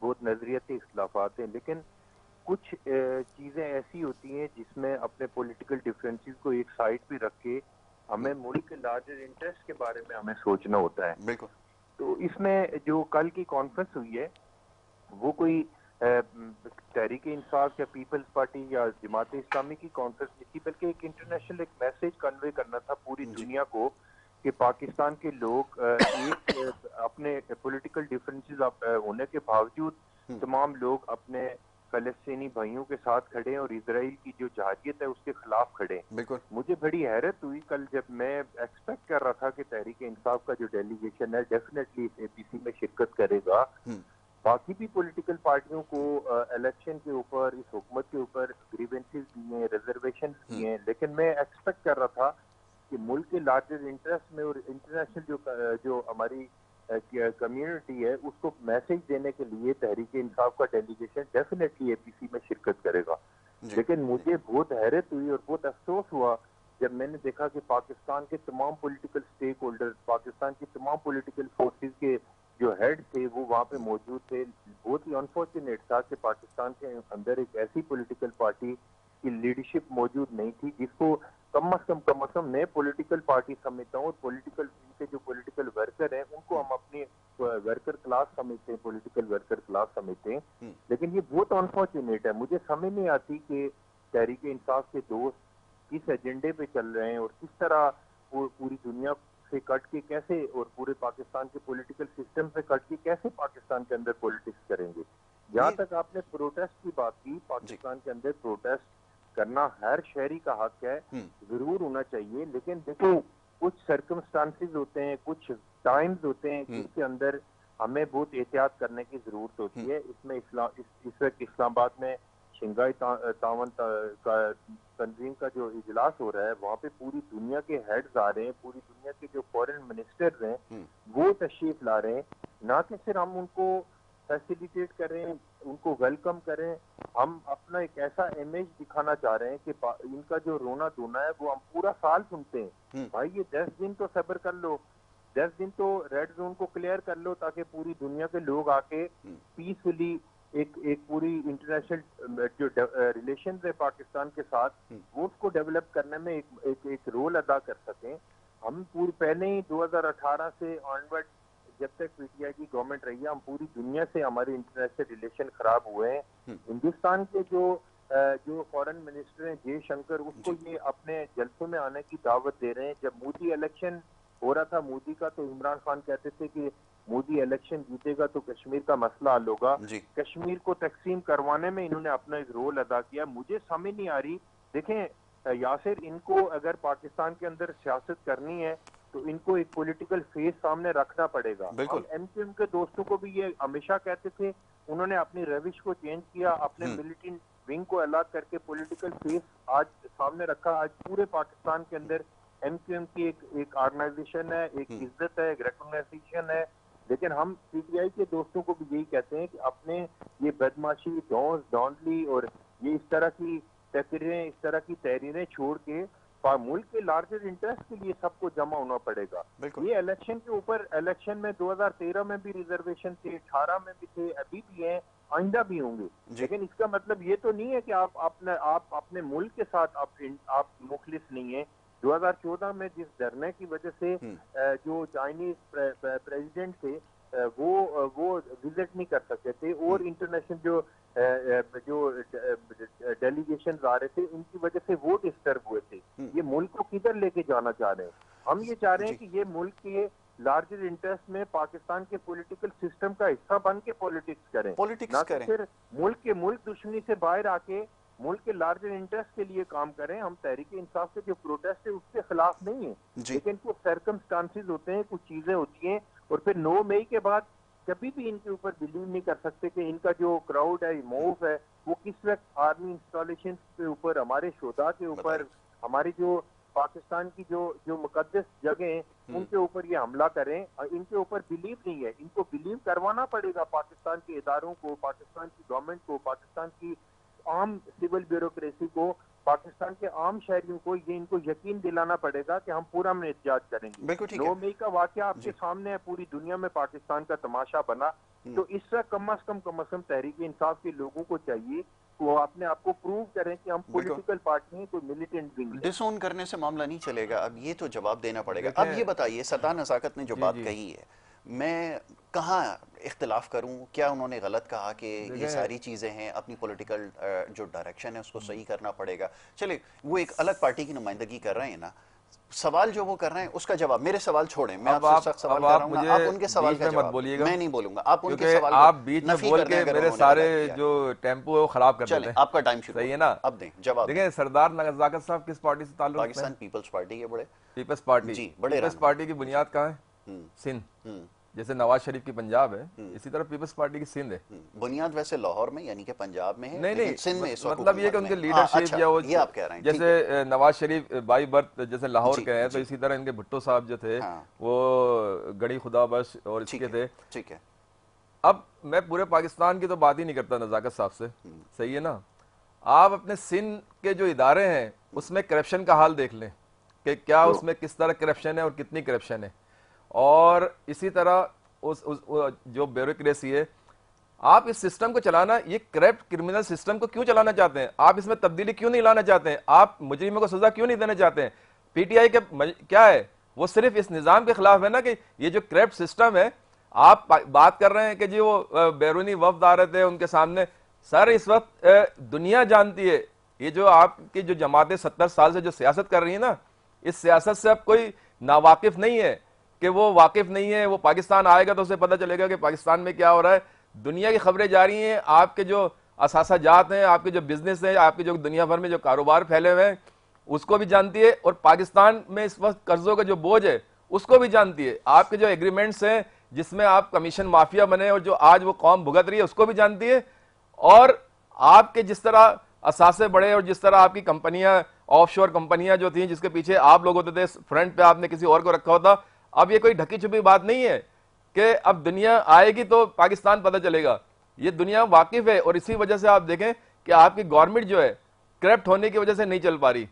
बहुत नजरियाती इख्तलाफात हैं, लेकिन कुछ चीज़ें ऐसी होती हैं जिसमें अपने पॉलिटिकल डिफरेंसेस को एक साइड पे रख के हमें मुल्क के लार्जर इंटरेस्ट के बारे में हमें सोचना होता है। बिल्कुल। तो इसमें जो कल की कॉन्फ्रेंस हुई है वो कोई तहरीक इंसाफ या पीपल्स पार्टी या जमात इस्लामी की कॉन्फ्रेंस नहीं थी, बल्कि एक इंटरनेशनल एक मैसेज कन्वे करना था पूरी दुनिया को कि पाकिस्तान के लोग एक अपने पॉलिटिकल डिफरेंसेस होने के बावजूद तमाम लोग अपने फलस्तीनी भाइयों के साथ खड़े हैं और इजराइल की जो जहारियत है उसके खिलाफ खड़े हैं। बिल्कुल। मुझे बड़ी हैरत हुई कल जब मैं एक्सपेक्ट कर रहा था कि तहरीक इंसाफ का जो डेलीगेशन है डेफिनेटली इस एपीसी में शिरकत करेगा, बाकी भी पॉलिटिकल पार्टियों को इलेक्शन के ऊपर, इस हुकूमत के ऊपर ग्रीवेंसेस भी हैं, रिजर्वेशन भी हैं, लेकिन मैं एक्सपेक्ट कर रहा था कि मुल्क के लार्जर इंटरेस्ट में और इंटरनेशनल जो हमारी कम्युनिटी है उसको मैसेज देने के लिए तहरीक इंसाफ का डेलीगेशन डेफिनेटली एपीसी में शिरकत करेगा। लेकिन मुझे बहुत हैरत हुई और बहुत अफसोस हुआ जब मैंने देखा कि पाकिस्तान के तमाम पॉलिटिकल स्टेक होल्डर, पाकिस्तान की तमाम पॉलिटिकल फोर्सेस के जो हेड थे वो वहाँ पे मौजूद थे। बहुत ही अनफॉर्चुनेट था कि पाकिस्तान के अंदर एक ऐसी पॉलिटिकल पार्टी की लीडरशिप मौजूद नहीं थी जिसको कम अज कम मैं पॉलिटिकल पार्टी समझता हूँ और पॉलिटिकल इनके जो पॉलिटिकल वर्कर हैं उनको हम अपनी वर्कर क्लास समझते हैं, पॉलिटिकल वर्कर क्लास समझते हैं। लेकिन ये बहुत अनफॉर्चुनेट है। मुझे समझ नहीं आती कि तहरीक इंसाफ के दोस्त किस एजेंडे पे चल रहे हैं और किस तरह वो पूरी दुनिया से कट के कैसे और पूरे पाकिस्तान के पॉलिटिकल सिस्टम से कट के कैसे पाकिस्तान के अंदर पॉलिटिक्स करेंगे। जहाँ तक आपने प्रोटेस्ट की बात की, पाकिस्तान के अंदर प्रोटेस्ट करना हर शहरी का हक है, जरूर होना चाहिए। लेकिन देखो कुछ सर्कमस्टांसेस होते हैं, कुछ टाइम्स होते हैं जिसके अंदर हमें बहुत एहतियात करने की जरूरत होती है। इसमें इस वक्त इस्लामाबाद में शंघाई तावन तंजीम का जो इजलास हो रहा है वहाँ पे पूरी दुनिया के हेड्स आ रहे हैं, पूरी दुनिया के जो फॉरेन मिनिस्टर्स हैं वो तशरीफ ला रहे हैं। ना कि सिर्फ हम उनको फैसिलिटेट करें, उनको वेलकम करें, हम अपना एक ऐसा इमेज दिखाना चाह रहे हैं कि इनका जो रोना धोना है वो हम पूरा साल सुनते हैं। भाई ये 10 दिन तो सब्र कर लो, 10 दिन तो रेड जोन को क्लियर कर लो ताकि पूरी दुनिया के लोग आके पीसफुली एक पूरी इंटरनेशनल जो रिलेशन है पाकिस्तान के साथ वो उसको डेवलप करने में एक रोल अदा कर सकें। हम पूरी पहले ही 2018 से ऑनवर्ड जब तक पीटीआई की गवर्नमेंट रही है हम पूरी दुनिया से हमारे इंटरनेशनल रिलेशन खराब हुए हैं। हिंदुस्तान के जो फॉरेन मिनिस्टर हैं जयशंकर उसको ये अपने जलसों में आने की दावत दे रहे हैं। जब मोदी इलेक्शन हो रहा था मोदी का, तो इमरान खान कहते थे कि मोदी इलेक्शन जीतेगा तो कश्मीर का मसला हल होगा। कश्मीर को तकसीम करवाने में इन्होंने अपना एक रोल अदा किया। मुझे समझ नहीं आ रही, देखें यासिर, इनको अगर पाकिस्तान के अंदर सियासत करनी है तो इनको एक पॉलिटिकल फेस सामने रखना पड़ेगा। हम एमक्यूएम के दोस्तों को भी ये हमेशा कहते थे, उन्होंने अपनी रविश को चेंज किया, अपने मिलिटेंट विंग को अलग करके पॉलिटिकल फेस आज सामने रखा। आज पूरे पाकिस्तान के अंदर एमक्यूएम की एक ऑर्गेनाइजेशन है, एक इज्जत है, एक रिकॉग्नाइजेशन है। लेकिन हम पीटीआई के दोस्तों को भी यही कहते हैं कि अपने ये बदमाशी, डॉन्स, डॉन्डली और ये इस तरह की तकरीरें, इस तरह की तहरीरें छोड़ के मुल्क के लार्जर इंटरेस्ट के लिए सबको जमा होना पड़ेगा। ये इलेक्शन के ऊपर, इलेक्शन में 2013 में भी रिजर्वेशन थे, 18 में भी थे, अभी भी हैं, आइंदा भी होंगे। लेकिन इसका मतलब ये तो नहीं है कि आप अपने मुल्क के साथ आप मुखलिस नहीं है। 2014 में जिस धरने की वजह से जो चाइनीज प्रेसिडेंट थे वो विजिट नहीं कर सकते थे और इंटरनेशनल जो डेलीगेशन आ रहे थे उनकी वजह से वो डिस्टर्ब हुए थे। ये मुल्क को किधर लेके जाना चाह रहे हैं? हम ये चाह रहे हैं कि ये मुल्क के लार्जर इंटरेस्ट में पाकिस्तान के पॉलिटिकल सिस्टम का हिस्सा बन के पॉलिटिक्स करें, ना कि फिर मुल्क दुश्मनी से बाहर आके मुल्क के लार्जर इंटरेस्ट के लिए काम करें। हम तहरीक इंसाफ के जो प्रोटेस्ट है उसके खिलाफ नहीं है, लेकिन कुछ सर्कमस्टांसेस होते हैं, कुछ चीजें होती हैं और फिर 9 मई के बाद कभी भी इनके ऊपर बिलीव नहीं कर सकते कि इनका जो क्राउड है, मूव है, वो किस वक्त आर्मी इंस्टॉलेशन के ऊपर, हमारे शोधा के ऊपर, हमारी जो पाकिस्तान की जो मुकद्दस जगह हैं उनके ऊपर ये हमला करें। इनके ऊपर बिलीव नहीं है, इनको बिलीव करवाना पड़ेगा पाकिस्तान के इदारों को, पाकिस्तान की गवर्नमेंट को, पाकिस्तान की आम सिविल ब्यूरोक्रेसी को, पाकिस्तान के आम शहरियों को ये इनको यकीन दिलाना पड़ेगा कि हम पूरा में एहतियात करेंगे। 9 मई का वाकया आपके सामने है, पूरी दुनिया में पाकिस्तान का तमाशा बना। तो इससे कम अज कम तहरीक इंसाफ के लोगों को चाहिए वो अपने आप को प्रूव करें कि हम पॉलिटिकल पार्टी हैं, कोई मिलिटेंट विंग। डिसोन करने से मामला नहीं चलेगा, अब ये तो जवाब देना पड़ेगा। अब ये बताइए, सत्ता नज़ाकत ने जो बात कही है, मैं कहाँ इख्तिलाफ करूं? क्या उन्होंने गलत कहा कि ये सारी चीज़ें हैं, अपनी पॉलिटिकल जो डायरेक्शन है उसको सही करना पड़ेगा? चले, वो एक अलग पार्टी की नुमाइंदगी कर रहे हैं ना, सवाल जो वो कर रहे हैं उसका जवाब, मेरे सवाल छोड़ें, मैं आपसे सख्त सवाल कर रहा हूं, आप उनके सवाल का जवाब बोलिएगा। मैं नहीं बोलूंगा, आप उनके सवाल आप बीच में बोल के मेरे सारे जो टेम्पो है वो खराब कर देते हैं। आपका टाइम शुरू है ना, अब दें जवाब। देखिए, सरदार नज़ाकत साहब किस पार्टी से ताल्लुक? पाकिस्तान पीपल्स पार्टी है। बड़े पीपल्स पार्टी जी, बड़े पीपल्स पार्टी की बुनियाद कहाँ है? सिंध। जैसे नवाज शरीफ की पंजाब है, इसी तरह पीपल्स पार्टी की सिंध है। बुनियाद वैसे लाहौर में यानी कि पंजाब में है, नहीं लेकिन नहीं, सिंध में इस वक्त मतलब ये कि हुकूमत उनके में। लीडरशिप अच्छा, या वो ये आप कह रहे हैं, ठीक है। जैसे नवाज शरीफ बाई बर्थ जैसे लाहौर जी, के हैं, तो जी। इसी तरह इनके भुट्टो साहब जो थे हाँ। वो गढ़ी खुदाबख्श और ठीक इसके है, थे। ठीक है। अब मैं पूरे पाकिस्तान की तो बात ही नहीं करता नज़ाकत साहब से, सही है ना। आप अपने सिंध के जो इदारे हैं उसमें करप्शन का हाल देख लें कि क्या उसमें किस तरह करप्शन है और कितनी करप्शन है। और इसी तरह उस जो ब्यूरोक्रेसी है, आप इस सिस्टम को चलाना, ये करप्ट क्रिमिनल सिस्टम को क्यों चलाना चाहते हैं? आप इसमें तब्दीली क्यों नहीं लाना चाहते हैं? आप मुजरिमों को सजा क्यों नहीं देना चाहते हैं? पीटीआई के क्या है, वो सिर्फ इस निज़ाम के खिलाफ है ना कि ये जो करप्ट सिस्टम है। आप बात कर रहे हैं कि जी वो बैरूनी वफ्द आ रहे थे उनके सामने। सर इस वक्त दुनिया जानती है, ये जो आपकी जो जमातें 70 साल से जो सियासत कर रही है ना, इस सियासत से अब कोई नावाकिफ नहीं है कि वो वाकिफ नहीं है। वो पाकिस्तान आएगा तो उसे पता चलेगा कि पाकिस्तान में क्या हो रहा है। दुनिया की खबरें जा रही हैं, आपके जो असासाजात हैं, आपके जो बिजनेस हैं, आपके जो दुनिया भर में जो कारोबार फैले हुए हैं उसको भी जानती है, और पाकिस्तान में इस वक्त कर्जों का जो बोझ है उसको भी जानती है। आपके जो एग्रीमेंट्स हैं जिसमें आप कमीशन माफिया बने और जो आज वो कौम भुगत रही है उसको भी जानती है। और आपके जिस तरह असासे बढ़े और जिस तरह आपकी कंपनियां, ऑफशोर कंपनियां जो थी जिसके पीछे आप लोग होते थे, फ्रंट पे आपने किसी और को रखा होता। अब ये कोई ढकी छुपी बात नहीं है कि अब दुनिया आएगी तो पाकिस्तान पता चलेगा। ये दुनिया वाकिफ है, और इसी वजह से आप देखें कि आपकी गवर्नमेंट जो है करप्ट होने की वजह से नहीं चल पा रही।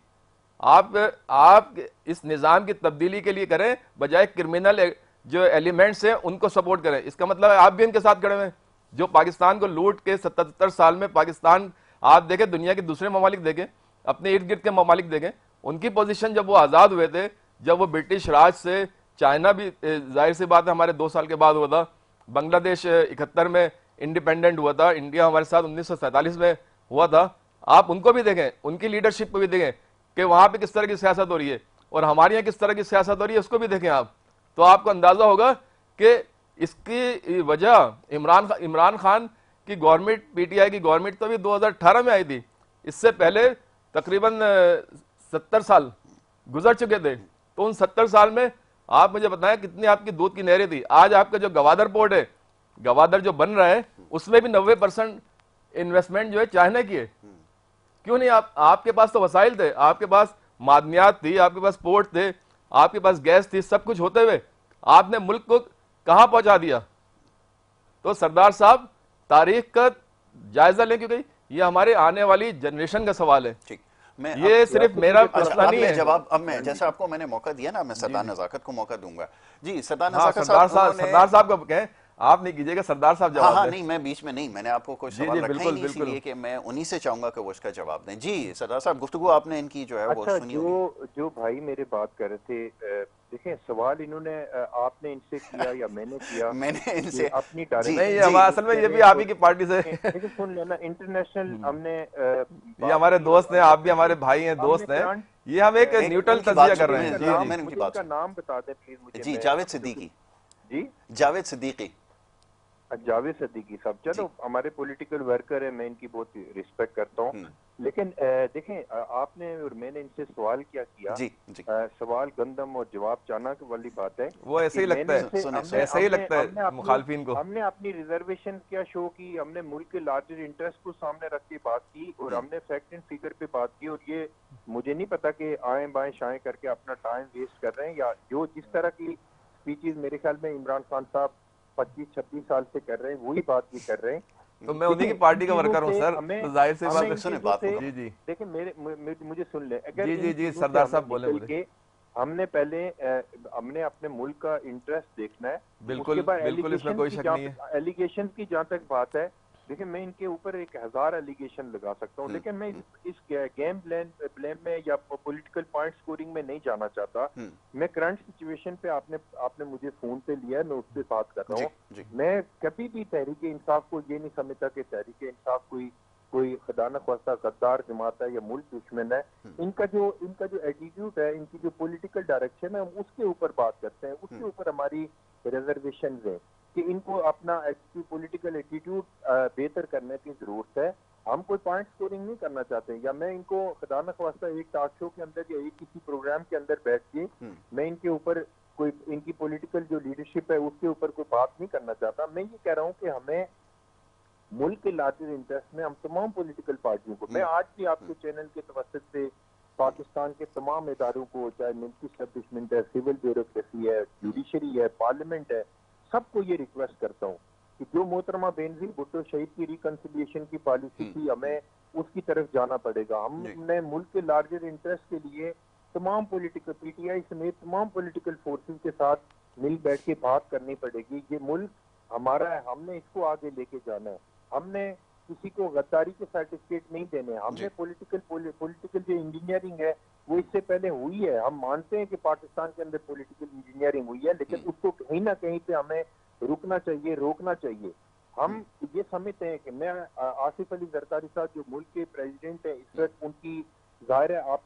आप इस निज़ाम की तब्दीली के लिए करें, बजाय क्रिमिनल जो एलिमेंट्स हैं उनको सपोर्ट करें। इसका मतलब है आप भी इनके साथ खड़े हुए हैं जो पाकिस्तान को लूट के 77 साल में पाकिस्तान, आप देखें दुनिया के दूसरे ममालिक देखें, अपने इर्द गिर्द के ममालिक देखें, उनकी पोजीशन जब वो आज़ाद हुए थे, जब वो ब्रिटिश राज से, चाइना भी जाहिर सी बात है हमारे 2 साल के बाद हुआ था, बांग्लादेश 71 में इंडिपेंडेंट हुआ था, इंडिया हमारे साथ 1947 में हुआ था। आप उनको भी देखें, उनकी लीडरशिप को भी देखें कि वहां पे किस तरह की सियासत हो रही है और हमारे यहाँ किस तरह की सियासत हो रही है, उसको भी देखें आप, तो आपको अंदाजा होगा कि इसकी वजह इमरान खान की गवर्नमेंट, पीटीआई की गवर्नमेंट तो भी 2018 में आई थी। इससे पहले तकरीबन 70 साल गुजर चुके थे। तो उन 70 साल में आप मुझे बताएं कितनी आपकी दूध की नहरें थी। आज आपका जो गवादर पोर्ट है, गवादर जो बन रहा है, उसमें भी 90% इन्वेस्टमेंट जो है चाइना की है। क्यों नहीं? आपके पास तो वसाइल थे, आपके पास मादनियात थी, आपके पास पोर्ट थे, आपके पास गैस थी, सब कुछ होते हुए आपने मुल्क को कहां पहुंचा दिया? तो सरदार साहब तारीख का जायजा लें, क्योंकि ये हमारे आने वाली जनरेशन का सवाल है। ठीक, ये सिर्फ मेरा मसला नहीं है। जवाब अब मैं, जैसे आपको मैंने मौका दिया ना, मैं सरदार नजाकत को मौका दूंगा। जी सरदार हाँ, नजाकत सरदार साहब को कहें, आप नहीं कीजिएगा, सरदार साहब जवाब हाँ दें। नहीं, मैं बीच में नहीं, मैंने आपको कोई सवाल रखा ही नहीं, इसलिए कि मैं उन्हीं से चाहूंगा कि वो इसका जवाब दें। जी सरदार साहब, गुफ्तगू आपने इनकी जो है वो सुनी होगी। जो भाई मेरे बात कर रहे थे, देखें सवाल इन्होंने आपने इनसे किया या मैंने किया, मैंने इनसे अपनी नहीं, असल में ये भी आप ही की पार्टी से सुन लेना। इंटरनेशनल हमने ये हमारे दोस्त हैं, आप भी हमारे भाई हैं, दोस्त हैं, ये हम एक न्यूट्रल तजिया कर रहे हैं। जी जी, मैंने उनकी बात उनका नाम बता दें प्लीज मुझे। जी जावेद सिद्दीकी। जी जावेद सिद्दीकी। जावेद सिद्दीकी साहब, चलो हमारे पॉलिटिकल वर्कर है, मैं इनकी बहुत रिस्पेक्ट करता हूँ, लेकिन देखें आपने और मैंने इनसे सवाल क्या किया। जी जी, सवाल गंदम और जवाब चाणक वाली बात है। वो ऐसे ही लगता है, ऐसे ही लगता है मुखालफिन को। हमने अपनी रिजर्वेशन क्या शो की, हमने मुल्क के लार्जर इंटरेस्ट को सामने रख के बात की, और हमने फैक्ट एंड फिगर पे बात की। और ये मुझे नहीं पता कि आए बाएं शाएं करके अपना टाइम वेस्ट कर रहे हैं, या जो जिस तरह की स्पीचेस मेरे ख्याल में इमरान खान साहब 25-26 साल से कर रहे हैं, वही बात भी कर रहे हैं। तो मैं उन्हीं की पार्टी का वर्कर हूँ सर, तो जाहिर सी बात है। सुने बात को। जी जी, देखिए मुझे सुन ले। जी जी जी, सरदार साहब बोले मुझे। हमने पहले हमने अपने मुल्क का इंटरेस्ट देखना है। बिल्कुल बिल्कुल, इसमें कोई शक नहीं है। एलिगेशन की जहाँ तक बात है, देखिए मैं इनके ऊपर 1000 एलिगेशन लगा सकता हूँ, लेकिन मैं इस गेम ब्लेम में या पॉलिटिकल पॉइंट स्कोरिंग में नहीं जाना चाहता। मैं करंट सिचुएशन पे आपने मुझे फोन पे लिया है, मैं उससे बात कर रहा हूँ। मैं कभी भी तहरीक इंसाफ को ये नहीं समझता कि तहरीक इंसाफ कोई खुदा न ख्वास्ता गद्दार जमात है या मुल्क दुश्मन है। इनका जो एटीट्यूड है, इनकी जो पॉलिटिकल डायरेक्शन है, हम उसके ऊपर बात करते हैं, उसके ऊपर हमारी रिजर्वेशन है कि इनको अपना पॉलिटिकल एटीट्यूड बेहतर करने की जरूरत है। हम कोई पॉइंट स्कोरिंग नहीं करना चाहते, या मैं इनको खुदा न ख्वास्ता एक टॉक शो के अंदर या एक किसी प्रोग्राम के अंदर बैठ के मैं इनके ऊपर कोई इनकी पॉलिटिकल जो लीडरशिप है उसके ऊपर कोई बात नहीं करना चाहता। मैं ये कह रहा हूँ कि हमें मुल्क के लार्जर इंटरेस्ट में हम तमाम पॉलिटिकल पार्टियों को, मैं आज भी आपके चैनल के तवसत से पाकिस्तान के तमाम इदारों को, चाहे मिलिट्री एस्टेब्लिशमेंट है, सिविल ब्यूरोक्रेसी है, जुडिशरी है, पार्लियामेंट है, सबको ये रिक्वेस्ट करता हूँ कि जो मोहतरमा बेनजीर भुट्टो शहीद की रिकंसिलिएशन की पॉलिसी थी, हमें उसकी तरफ जाना पड़ेगा। हमने मुल्क के लार्जर इंटरेस्ट के लिए तमाम पॉलिटिकल पीटीआई समेत तमाम पॉलिटिकल फोर्सेस के साथ मिल बैठ के बात करनी पड़ेगी। ये मुल्क हमारा है, हमने इसको आगे लेके जाना है। हमने किसी को गद्दारी के सर्टिफिकेट नहीं देने। हमने पॉलिटिकल जो इंजीनियरिंग है वो इससे पहले हुई है। हम मानते हैं कि पाकिस्तान के अंदर पॉलिटिकल इंजीनियरिंग हुई है, लेकिन उसको कहीं ना कहीं पे हमें रुकना चाहिए, रोकना चाहिए। हम ये समझते हैं कि मैं आसिफ अली जरदारी साहब जो मुल्क के प्रेसिडेंट है इस वक्त, उनकी जाहिर है आप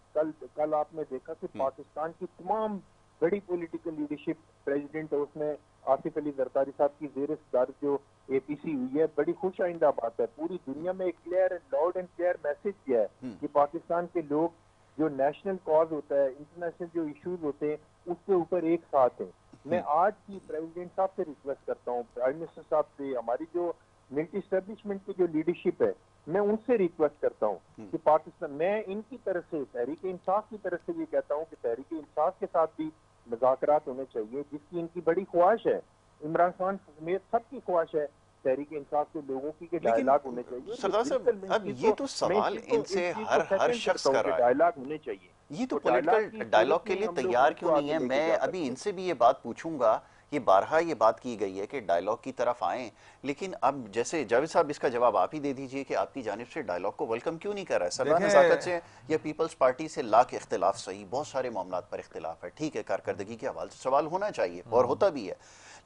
कल आपने देखा कि पाकिस्तान की तमाम बड़ी पॉलिटिकल लीडरशिप प्रेसिडेंट है, उसमें आसिफ अली जरदारी साहब की ज़ेर सदारत जो एपीसी हुई है, बड़ी खुश आइंदा बात है। पूरी दुनिया में एक clear loud and clear message दिया है कि पाकिस्तान के लोग जो नेशनल कॉज होता है, इंटरनेशनल जो इश्यूज होते हैं, उसके ऊपर एक साथ हैं। मैं आज की प्रेसिडेंट साहब से रिक्वेस्ट करता हूँ, प्राइम मिनिस्टर साहब से, हमारी जो मिलिट्री एस्टेब्लिशमेंट की जो लीडरशिप है, मैं उनसे रिक्वेस्ट करता हूँ कि पाकिस्तान, मैं इनकी तरफ से, तहरीक इंसाफ की तरफ से ये कहता हूँ कि तहरीक इंसाफ के साथ भी मुज़ाकरात होने चाहिए, जिसकी इनकी बड़ी ख्वाहिश है। इमरान खान समेत सबकी ख्वाहिश है तहरीक इंसाफ के लोगों की के डायलॉग होने चाहिए। सरदार साहब, अब ये तो सवाल इनसे हर शख्स कर रहा है, डायलॉग होने चाहिए। ये तो पॉलिटिकल डायलॉग के लिए तैयार क्यों नहीं है? मैं अभी इनसे भी ये बात पूछूंगा, ये बारहा ये बात की गई है कि डायलॉग की तरफ आएं, लेकिन अब जैसे जावेद साहब इसका जवाब आप ही दे दीजिए कि आपकी जानिब से डायलॉग को वेलकम क्यों नहीं कर रहा है? सरदार नज़ाकत से या पीपल्स पार्टी से लाख इख्तिलाफ, सही, बहुत सारे मामलात पर इख्तिलाफ है, ठीक है, कारकर्दगी के हवाले से सवाल होना चाहिए और होता भी है,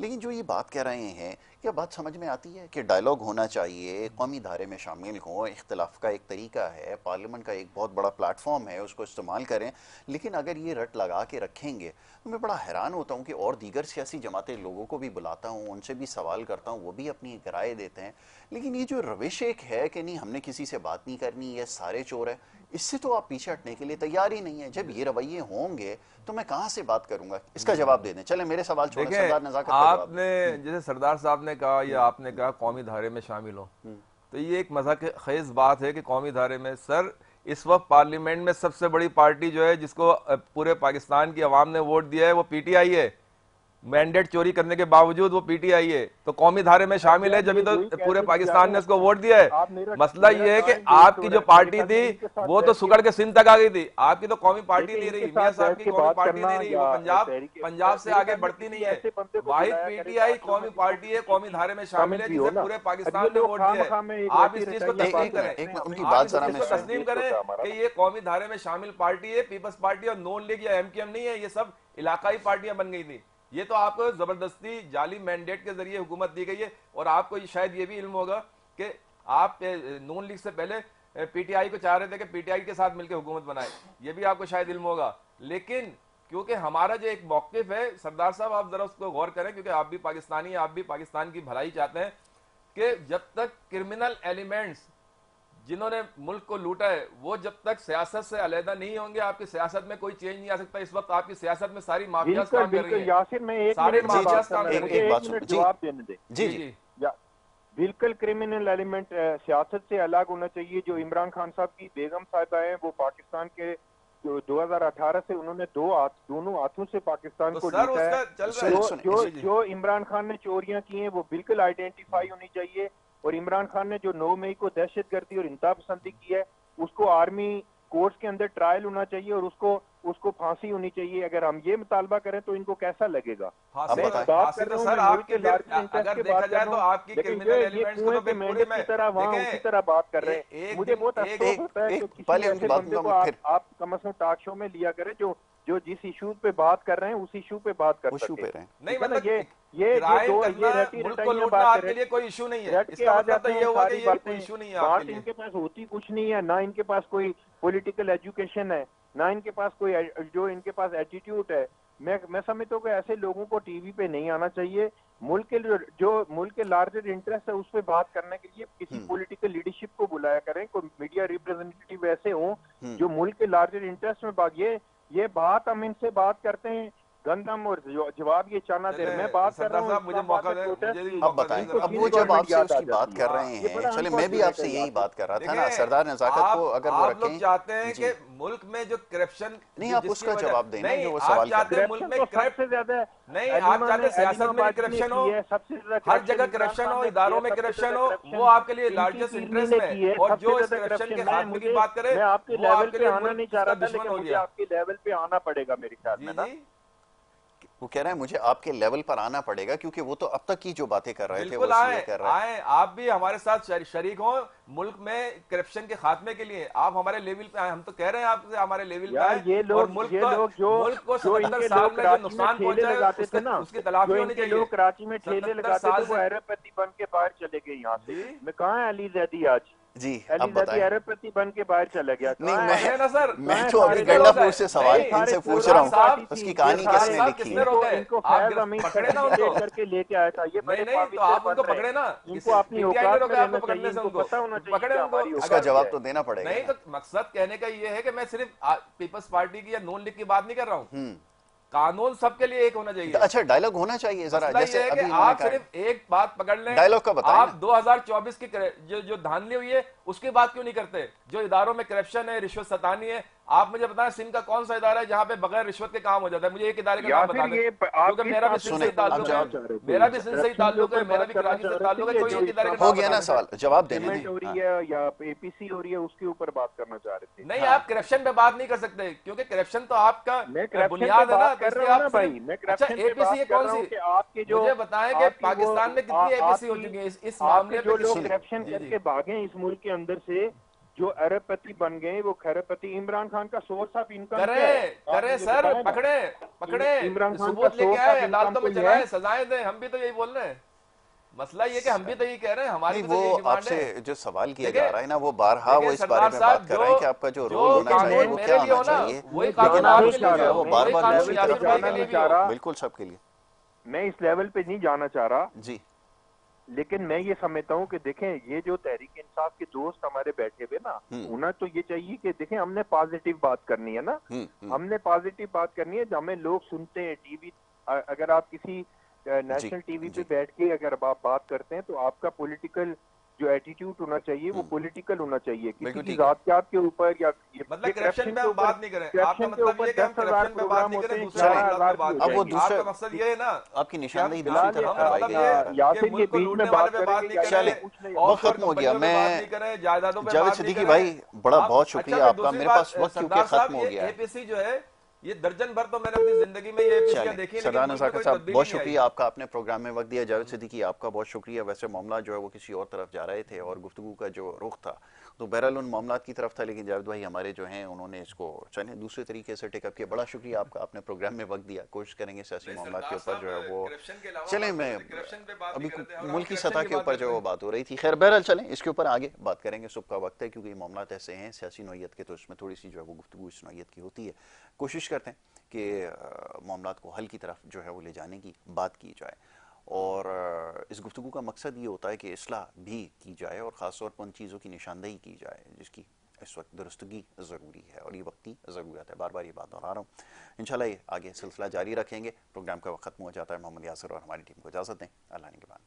लेकिन जो ये बात कह रहे हैं, क्या बात समझ में आती है कि डायलॉग होना चाहिए, कौमी धारे में शामिल हों, इख्तिलाफ का एक तरीका है, पार्लियामेंट का एक बहुत बड़ा प्लेटफॉर्म है, उसको इस्तेमाल करें, लेकिन अगर ये रट लगा के रखेंगे तो मैं बड़ा हैरान होता हूँ कि और दीगर सियासी जमातें लोगों को भी बुलाता हूँ, उनसे भी सवाल करता हूँ, वो भी अपनी राय देते हैं, लेकिन ये जो रविश एक है कि नहीं हमने किसी से बात नहीं करनी, ये सारे चोर है, इससे तो आप पीछे हटने के लिए तैयार ही नहीं है। जब ये रवैये होंगे तो मैं कहाँ से बात करूंगा? इसका जवाब दे दें। चले मेरे सवाल छोड़ें, सरदार नज़ाकत का जवाब। आपने जैसे सरदार साहब ने कहा या आपने कहा कौमी धारे में शामिल हो, तो ये एक मजाक खेज बात है कि कौमी धारे में, सर इस वक्त पार्लियामेंट में सबसे बड़ी पार्टी जो है जिसको पूरे पाकिस्तान की आवाम ने वोट दिया है वो पीटीआई है। मैंडेट चोरी करने के बावजूद वो पीटीआई है, तो कौमी धारे में शामिल है, जब तो पूरे पाकिस्तान ने उसको वोट दिया है। मसला ये है कि आपकी जो पार्टी थी वो तो सुगड़ के सिंध तक आ गई थी, आपकी तो कौमी पार्टी नहीं रही, मियां साहब की कौमी पार्टी नहीं रही, वो पंजाब से आगे बढ़ती नहीं है। वाहिद पीटीआई कौमी पार्टी है, कौमी धारे में शामिल है, जिसे पूरे पाकिस्तान ने वोट दिया है। आप इस चीज को तस्लीम करें, उनकी बात जरा मैं तस्लीम करें कि ये कौमी धारे में शामिल पार्टी है, पीपल्स पार्टी और नॉन लीग या एमकेएम नहीं है, ये सब इलाकाई पार्टियां बन गई थी। ये तो आपको जबरदस्ती जाली मैंडेट के जरिए हुकूमत दी गई है। और आपको शायद ये भी इल्म होगा कि आप नून लीग से पहले पीटीआई को चाह रहे थे कि पीटीआई के साथ मिलकर हुकूमत बनाए, ये भी आपको शायद इल्म होगा। लेकिन क्योंकि हमारा जो एक मौक़िफ़ है, सरदार साहब आप जरा उसको गौर करें, क्योंकि आप भी पाकिस्तानी हैं, आप भी पाकिस्तान की भलाई चाहते हैं, कि जब तक क्रिमिनल एलिमेंट्स जिन्होंने मुल्क को लूटा है वो जब तक सियासत से अलहदा नहीं होंगे, आपकी सियासत में कोई चेंज नहीं आ सकता। इस वक्त आपकी सियासत में सारी माफियाज काम कर रही हैं। यासिर, मैं एक सारे माफियाज काम कर रही हैं। जवाब देने दे। जी, बिल्कुल क्रिमिनल एलिमेंट सियासत से अलग होना चाहिए। जो इमरान खान साहब की बेगम साहिबा है, वो पाकिस्तान के जो 2018 से उन्होंने दोनों हाथों से पाकिस्तान को लूटा है। जो इमरान खान ने चोरियां की हैं वो बिल्कुल आइडेंटिफाई होनी चाहिए। और इमरान खान ने जो 9 मई को दहशतगर्दी और इंतहा पसंदी की है, उसको आर्मी कोर्ट्स के अंदर ट्रायल होना चाहिए और उसको फांसी होनी चाहिए। अगर हम ये मुतालबा करें तो इनको कैसा लगेगा? बात कर रहा हूं, सर आपकी अगर देखा जाए तो आपकी क्रिमिनल एलिमेंट्स को तो पूरे में की तरह वहां उसी तरह बात कर रहे हैं। मुझे बहुत अफसोस होता है कि किसी ऐसे बंदे को आप कम से कम टॉक शो में लिया करें जो जिस इशू पे बात कर रहे हैं उस इशू पे बात कर सकते हैं। नहीं मतलब ये मुल्क को लूटना आपके लिए कोई इशू नहीं है, इसका मतलब तो ये हुआ कि ये कोई इशू नहीं है आपके लिए। इनके पास होती कुछ नहीं है, ना इनके पास कोई पॉलिटिकल एजुकेशन है, ना इनके पास कोई जो इनके पास एटीट्यूड है। मैं समझता हूँ कि ऐसे लोगों को टीवी पे नहीं आना चाहिए। मुल्क के लार्जर इंटरेस्ट है उस पर बात करने के लिए किसी पॉलिटिकल लीडरशिप को बुलाया करें, कोई मीडिया रिप्रेजेंटेटिव ऐसे हों जो मुल्क के लार्जर इंटरेस्ट में ये बात हम इनसे बात करते हैं गंदम और जवाब ये चाना दे रहे। मैं बात कर रहा हूँ, मुझे मौका दें, मुझे भी अब बताएं, अब वो जब आपसे उसकी बात कर रहे ये हैं, बड़ा चले मैं भी आपसे यही बात कर रहा था ना, देखिए, सरदार नजाकत को अगर वो आप लोग रखें। चाहते हैं जी, कि मुल्क में जो करप्शन, नहीं आप उसका जवाब दें ना नहीं, जो वो आप सवाल कर चाहते रहे हैं हैं। मुल्क करप्शन में तो सबसे ज्यादा नहीं, आप चाहते हैं सियासत में भी करप्शन हो, सबसे ज्यादा हर जगह करप्शन हो, इदारों में करप्शन हो, वो आपके लिए लार्जेस्ट इंटरेस्ट है। और जो इस करप्शन के खात्मे की बात करे, मैं आपके वो लेवल आपके पे लिए आना मुल्क नहीं चाह का रहा था, दुश्मन लेकिन हो मुझे गया। आपके लेवल पे आना पड़ेगा मेरे ख्याल में जी ना। जी, वो कह रहे हैं मुझे आपके लेवल पर आना पड़ेगा, क्योंकि वो तो अब तक की जो बातें कर रहे थे वो बिल्कुल इसलिए आए कर रहे हैं। आए, आप भी हमारे साथ शरीक हो मुल्क में करप्शन के खात्मे के लिए। आप हमारे लेवल पे आए, हम तो कह रहे हैं आपसे हमारे लेवल पे यार आए। ये और लोग मुल्क को जो 77 इनके साल लोग में जो कराची में नुकसान ठेले पहुंचा है लगाते थे ना, उसकी तलाफी जो होनी इनके चाहिए। लोग कराची में ठेले 77 लगाते थे साल वो से अरबपति बन के बाहर चले गए यहाँ से। जी, मैं कहाँ है अली जैदी आज? जी अली अब जैदी बताएं। अरबपति बन के बाहर चला गया। नहीं कहाँ पकड़े है? ना सर, मैं कहाँ तो है अभी सारे गंडापुर लोग? से सवाल नहीं, इनसे पूछ सरदार रहा हूँ, पार्टी थी, उसकी ये कहानी सारे किसने साहब लिखी किसने है। रोके? इनको आप फैज अमीन पकड़े ना सर्टिफिकेट उनको। करके लेके आया था। ये बड़े नहीं, तो पावित्र आप बन उनको रहे हैं। पकड़े ना, इनको अपनी पीटीआई ने औकात में रोका आपको रहना चाहिए, पकड़ने से, इनको उनको पता होना चाहिए पकड़े कि उनको। हमारी उसका औकात जवाब क्या तो है। देना पड़ेगा नहीं, ना। तो मकसद कहने का ये है कि मैं सिर्फ पीपल्स पार्टी की या नॉन लीग की बात नहीं कर रहा हूँ। कानून सबके लिए एक होना चाहिए। अच्छा डायलॉग होना चाहिए जरा, मसला जैसे ये है कि अभी इन्होंने आप कहा सिर्फ एक बात पकड़ लें। डायलॉग का बताएं आप ना। 2024 की जो धांधली हुई है उसकी बात क्यों नहीं करते? जो इदारों में करप्शन है, रिश्वत सतानी है, आप मुझे बताएं सिंध का कौन सा इदारा है जहां पे बगैर रिश्वत के काम हो जाता है? मुझे एक इदारे का या नाम बता फिर दें, ये क्योंकि मेरा भी सिंध से ही ताल्लुक है, मेरा भी सिंध से ही ताल्लुक है, मेरा भी कराची से ताल्लुक है। कोई एक इदारे का हो नाम गया ना बता सवाल, जवाब देने पेमेंट दें। हो हाँ। रही है या एपीसी हो रही है, उसके ऊपर बात करना चाह रहे थे। नहीं, आप करप्शन पे बात नहीं कर सकते, क्योंकि करप्शन तो आपका मैं करप्शन बुनियाद पे है ना। बात तो कर इसलिए रहा हूँ आप ना भाई, सिर्फ मैं अच्छा करप्शन पे एपीसी बात ये कर कौन रहा सी? हूँ कि आपके जो मुझे बताएं कि आपकी पाकिस्तान में कितनी एपीसी हो चुकी है इस मामले आपके जो पे? लोग करप्शन जी, जी। करके भागे इस मुल्क के अंदर से, जो अरबपति बन गए, वो खैरपति। इमरान खान का सोर्स ऑफ इनकम क्या है? करें करें सर, पकड़े इमरान खान का सबूत लेके सोर्स आए, ऑफ इनकम अदालतों में कोई है? चलाए, सजाएं दें। हम भी तो यही बोल रहे हैं। मसला ये कि हम भी तो यही कह रहे हैं, हमारी नहीं भी तो वो यही डिमांड आपसे है। जो सवाल किया देखिए, जा रहा है ना, वो बारहा वो देखिए इस बारे सरदार में साहब, बात कर रहे हैं कि आपका जो रोल होना चाहिए कानून वो मेरे क्या लिए होना हो ना, चाहिए, वही लेकिन कानून आप आपके उसको लिए जो है हो, वो बार वही बार कानून दूसरी यासिर तरफ भाई लेकर के लिए आना भी हो। बिल्कुल सबके लिए। मैं इस लेवल पे नहीं जाना चाह रहा, जी लेकिन मैं ये समझता हूँ कि देखें, ये जो तहरीक इंसाफ के दोस्त हमारे बैठे हुए ना, उन्हें तो ये चाहिए कि देखें हमने पॉजिटिव बात करनी है ना, हमने पॉजिटिव बात करनी है। हमें लोग सुनते हैं टीवी, अगर आप किसी नेशनल टीवी पे बैठ के अगर आप बात करते हैं तो आपका पॉलिटिकल जो एटीट्यूड होना चाहिए वो पॉलिटिकल होना चाहिए, किसी की जातियात के ऊपर या मतलब करप्शन पे हम बात नहीं करें। आपका करप्शन के मतलब ऊपर ये कि हम 10,000 करप्शन पे बात प्रोग्राम नहीं होते करें, हैं, दूसरे मामलों 11,000 पे बात अब वो करें। दूसरे आपका मकसद ये है ना, आपकी निशानदेही फिलहाल दूसरी तरफ हम करवाई मतलब गई ये है। या कि फिर ये मुल्क को बीच लूटने में वाले बात पे बात नहीं करेंगे या चले, करें, पूछ लें। बहुत ऑफशोर खत्म हो गया। कंपनियों पे बात नहीं मैं करें, जायदादों पे जावेद बात नहीं सिद्दीकी करें। भाई बड़ा आप- बहुत अच्छा, शुक्रिया फिर आपका, दूसरी मेरे बात, पास वक्त क्योंकि सरदार साहब, खत्म हो गया ये है। एपीसी जो है ये दर्जन भर तो मैंने अपनी जिंदगी में ये एपीसी चलें, देखी, लेकिन सरदार मुल्क में नज़ाकत कोई साहब तब्दीली बहुत नहीं आई। शुक्रिया आपका, आपने प्रोग्राम में वक्त दिया। जावेद सिद्दीकी आपका बहुत शुक्रिया। वैसे मामला जो है वो किसी और तरफ जा रहे थे और गुफ्तगू का जो रुख था तो बहरहाल उन मामला की तरफ था, लेकिन जावेद भाई हमारे जो हैं उन्होंने इसको चलें दूसरे तरीके से टेकअप किया। बड़ा शुक्रिया आपका, आपने प्रोग्राम में वक्त दिया। कोशिश करेंगे सियासी मामला के ऊपर जो है वो चलें, मैं अभी मुल्की सतह के ऊपर जो है वो बात हो रही थी। खैर बहरहाल चलें, इसके ऊपर आगे बात करेंगे। सुबह का वक्त है क्योंकि ये मामला ऐसे हैं सियासी नौयत के, तो इसमें थोड़ी सी जो है वो गुफ्तगू इस नौयत की होती है। कोशिश करते हैं कि मामला को हल की तरफ जो है वो ले जाने की बात की जाए, और इस गुफ्तगू का मकसद ये होता है कि इस्लाह भी की जाए और ख़ास तौर पर उन चीज़ों की निशानदेही की जाए जिसकी इस वक्त दुरुस्तगी ज़रूरी है और ये वक्ती ज़रूरत है। बार बार ये बात दोहरा रहा हूँ। इंशाल्लाह ये आगे सिलसिला जारी रखेंगे। प्रोग्राम का वक्त खत्म हो जाता है। मोहम्मद यासिर और हमारी टीम को इजाज़त दें। अल्लाह ने के बाद।